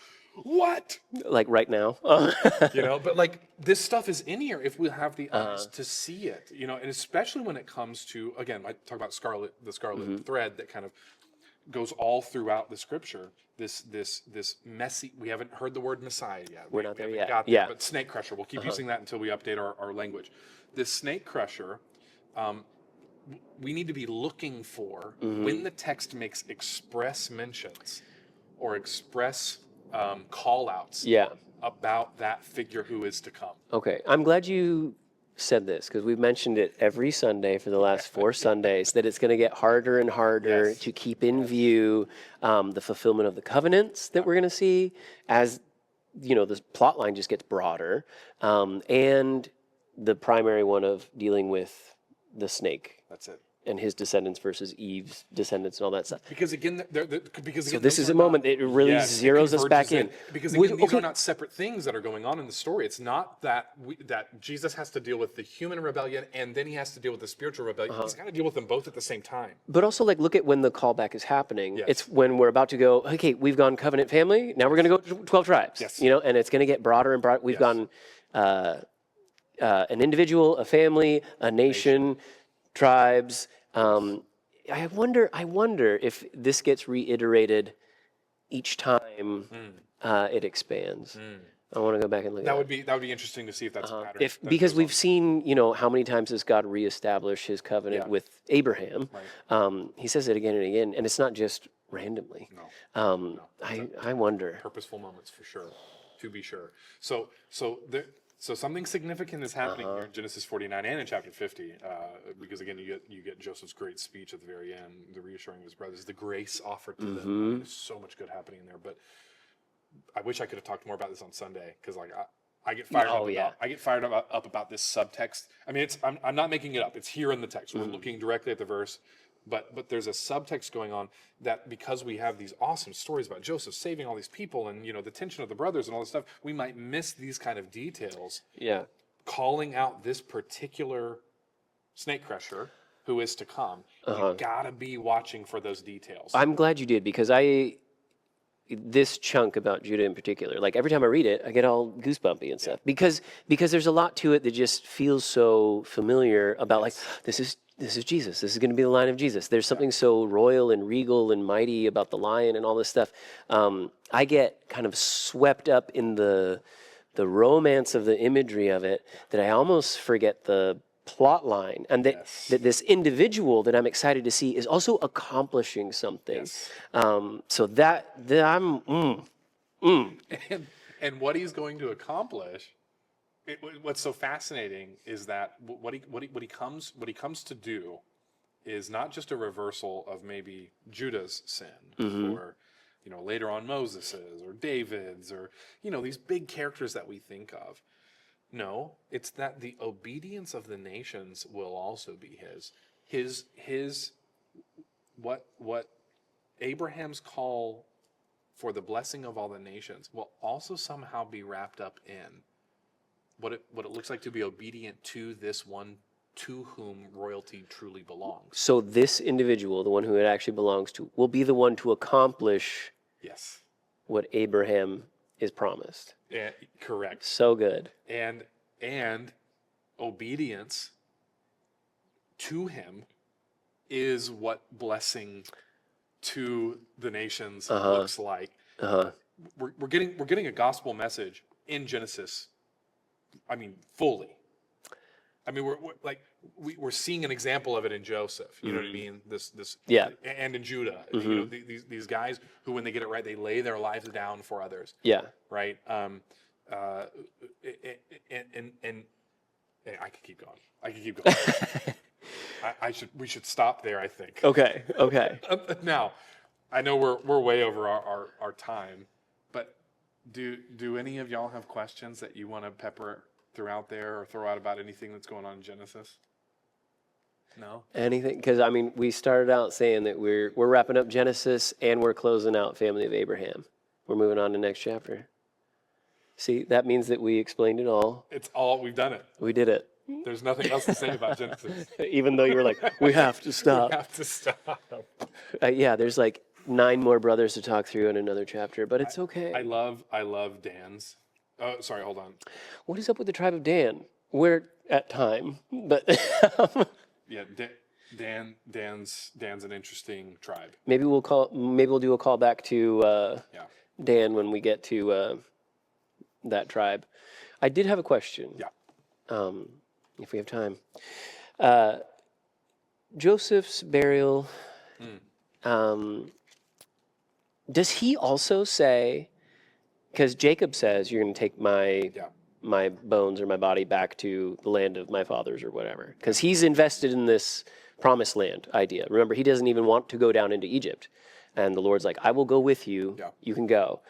what? Like right now. But like this stuff is in here if we have the eyes to see it, and especially when it comes to, again, I talk about the scarlet thread that kind of goes all throughout the scripture. This messy, we haven't heard the word Messiah yet. We're not there haven't yet. got there, Yeah. but snake crusher, we'll keep using that until we update our language. This snake crusher, we need to be looking for when the text makes express mentions or express call-outs about that figure who is to come. Okay. I'm glad you said this because we've mentioned it every Sunday for the last 4 Sundays that it's going to get harder and harder to keep in view the fulfillment of the covenants that we're going to see as the plot line just gets broader, and the primary one of dealing with the snake. That's it. And his descendants versus Eve's descendants and all that stuff. Because again, So this is a moment that it really zeroes us back in. Because again, these are not separate things that are going on in the story. It's not that that Jesus has to deal with the human rebellion and then he has to deal with the spiritual rebellion. He's got to deal with them both at the same time. But also, look at when the callback is happening. It's when we're about to go, okay, we've gone covenant family. Now we're going to go to 12 tribes. Yes. And it's going to get broader and broader. We've gone an individual, a family, a nation. Tribes. I wonder if this gets reiterated each time it expands. I want to go back and look. That would be interesting to see if that's a pattern. Because we've seen, how many times has God reestablished His covenant with Abraham? Right. He says it again and again, and it's not just randomly. No. I wonder. Purposeful moments for sure, to be sure. So something significant is happening here in Genesis 49 and in chapter 50, because again, you get Joseph's great speech at the very end, the reassuring of his brothers, the grace offered to them. There's so much good happening there, but I wish I could have talked more about this on Sunday because I get fired up. I get fired up about this subtext. I mean, I'm not making it up. It's here in the text. We're looking directly at the verse. but there's a subtext going on that because we have these awesome stories about Joseph saving all these people and the tension of the brothers and all this stuff, we might miss these kind of details. Yeah. Calling out this particular snake crusher who is to come. You gotta be watching for those details. I'm glad you did, because this chunk about Judah in particular, like every time I read it, I get all goosebumpy and stuff, because there's a lot to it that just feels so familiar about like, this is Jesus. This is going to be the line of Jesus. There's something so royal and regal and mighty about the lion and all this stuff. I get kind of swept up in the romance of the imagery of it that I almost forget the plot line, and that this individual that I'm excited to see is also accomplishing something. So that I'm And what he's going to accomplish. What's so fascinating is that what he comes to do is not just a reversal of maybe Judah's sin, or later on Moses's or David's, or these big characters that we think of. No, it's that the obedience of the nations will also be his what Abraham's call for the blessing of all the nations will also somehow be wrapped up in what it looks like to be obedient to this one to whom royalty truly belongs. So this individual, the one who it actually belongs to, will be the one to accomplish what Abraham is promised. Yeah, correct. So good. And obedience to him is what blessing to the nations looks like. We're getting a gospel message in Genesis. I mean, fully. I mean, we're seeing an example of it in Joseph. You know what I mean? This and in Judah. These guys who, when they get it right, they lay their lives down for others. Yeah. Right. And I could keep going. We should stop there, I think. Okay. Now, I know we're way over our time, but do any of y'all have questions that you want to pepper throughout there or throw out about anything that's going on in Genesis? No? Anything? Because I mean, we started out saying that we're wrapping up Genesis and we're closing out Family of Abraham. We're moving on to next chapter. See, that means that we explained it all. We've done it. We did it. There's nothing else to say about Genesis. Even though you were like, we have to stop. We have to stop. Yeah, there's like 9 more brothers to talk through in another chapter, but it's okay. I love Dan's. Oh, sorry, hold on. What is up with the tribe of Dan? We're at time, but yeah, Dan's an interesting tribe. Maybe we'll do a call back to Dan when we get to that tribe. I did have a question. Yeah. If we have time. Joseph's burial. Does he also say, because Jacob says, you're going to take my bones or my body back to the land of my fathers or whatever, because he's invested in this promised land idea. Remember, he doesn't even want to go down into Egypt. And the Lord's like, I will go with you. Yeah. You can go.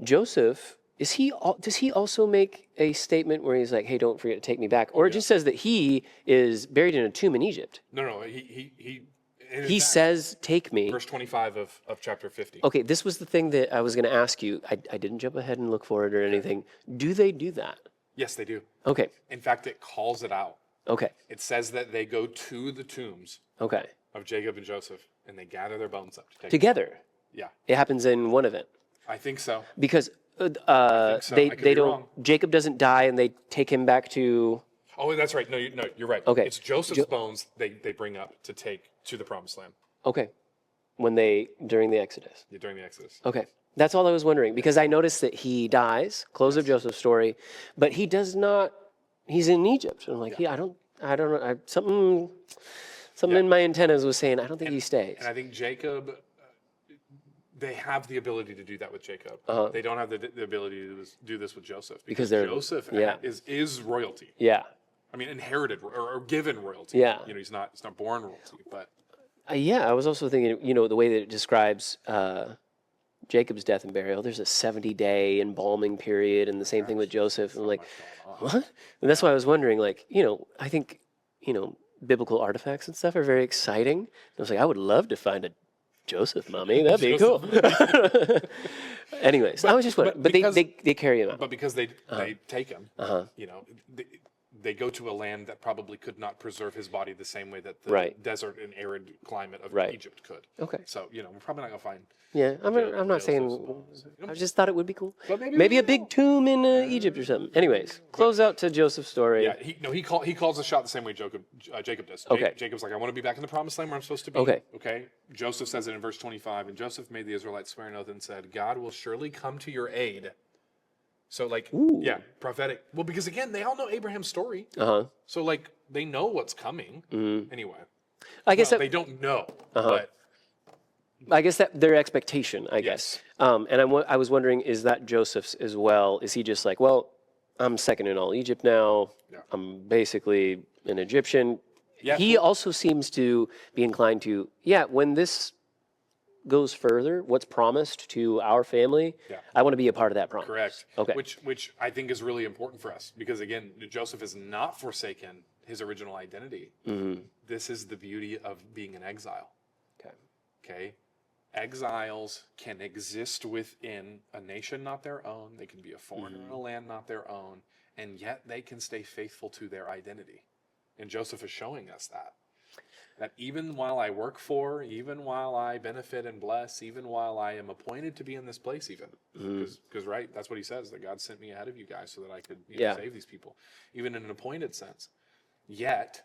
Joseph, does he also make a statement where he's like, hey, don't forget to take me back? Or it just says that he is buried in a tomb in Egypt? No, he says, take me. Verse 25 of chapter 50. Okay, this was the thing that I was going to ask you. I didn't jump ahead and look for it or anything. Do they do that? Yes, they do. Okay. In fact, it calls it out. Okay. It says that they go to the tombs of Jacob and Joseph, and they gather their bones up to take together. them. Yeah. It happens in one event. I think so. Because they don't. Wrong. Jacob doesn't die, and they take him back to. Oh, that's right. No, you're right. Okay. It's Joseph's bones they bring up to take to the promised land. Okay. During the Exodus. Yeah, during the Exodus. Okay. That's all I was wondering, because I noticed that he dies, close of Joseph's story, but he does not. He's in Egypt. And I'm like, I don't know. Something in my antennas was saying, I don't think he stays. And I think Jacob. They have the ability to do that with Jacob. They don't have the ability to do this with Joseph, because Joseph is royalty. Yeah. I mean, inherited or given royalty. Yeah. He's not born royalty, but. I was also thinking, the way that it describes Jacob's death and burial. There's a 70-day embalming period, and the same thing with Joseph. And I'm like, what? And that's why I was wondering, like, I think, biblical artifacts and stuff are very exciting. And I was like, I would love to find a Joseph mummy. That'd be cool. Anyways, I was just wondering, but because- they carry him out. But because they take him, you know, they go to a land that probably could not preserve his body the same way that the Right. desert and arid climate of Right. Egypt could. Okay. So, you know, we're probably not going to find. Yeah, I'm not Joseph's saying. laws. I just thought it would be cool. But maybe Maybe we a big will. tomb in Egypt or something. Anyways, close out to Joseph's story. Yeah, he calls the shot the same way Jacob does. Okay. Jacob's like, I want to be back in the promised land where I'm supposed to be. Okay. Okay. Joseph says it in verse 25, and Joseph made the Israelites swear an oath and said, God will surely come to your aid. So like, Ooh. yeah, prophetic. Well, because again, they all know Abraham's story. So like, they know what's coming. Anyway, I guess they don't know, but I guess that their expectation. I guess. And I was wondering, is that Joseph's as well? Is he just like, well, I'm second in all Egypt now. Yeah. I'm basically an Egyptian. Yeah. He also seems to be inclined to, yeah, when this goes further, what's promised to our family, Yeah. I want to be a part of that promise. correct. Okay. Which I think is really important for us because again, Joseph has not forsaken his original identity. This is the beauty of being an exile. Okay. Okay. Exiles can exist within a nation not their own. They can be a foreigner in a land not their own, and yet they can stay faithful to their identity. And Joseph is showing us that even while I work for, even while I benefit and bless, even while I am appointed to be in this place, even because right, that's what he says, that God sent me ahead of you guys so that I could save these people, even in an appointed sense. Yet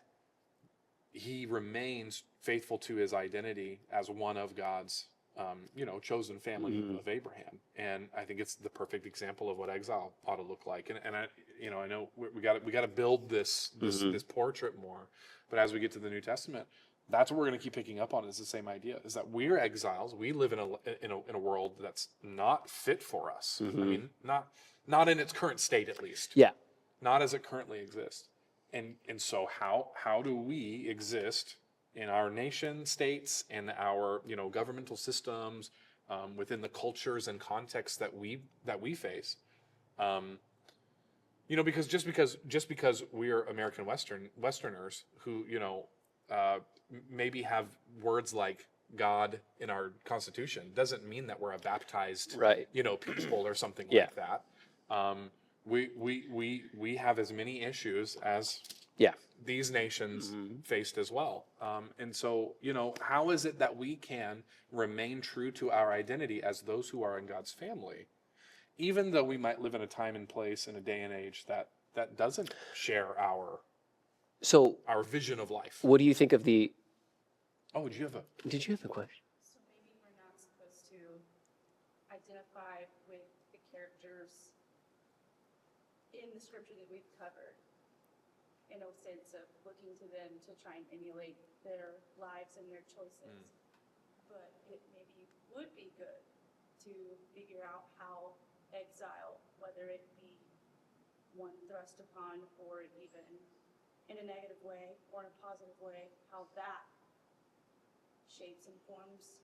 he remains faithful to his identity as one of God's chosen family of Abraham. And I think it's the perfect example of what exile ought to look like. And I know we got to build this portrait more. But as we get to the New Testament, that's what we're going to keep picking up on is the same idea, is that we're exiles. We live in a world that's not fit for us. I mean, not in its current state, at least. Yeah. Not as it currently exists. And so how do we exist in our nation states and our governmental systems within the cultures and contexts that we face? Because just because we're American Westerners who maybe have words like God in our Constitution doesn't mean that we're a baptized people or something like that. We have as many issues as these nations faced as well. And so, how is it that we can remain true to our identity as those who are in God's family, even though we might live in a time and place in a day and age that doesn't share our vision of life? What do you think of the? Oh, did you have a question? So maybe we're not supposed to identify with the characters in the scripture that we've covered, in a sense of looking to them to try and emulate their lives and their choices. But it maybe would be good to figure out how exile, whether it be one thrust upon or even in a negative way or in a positive way, how that shapes and forms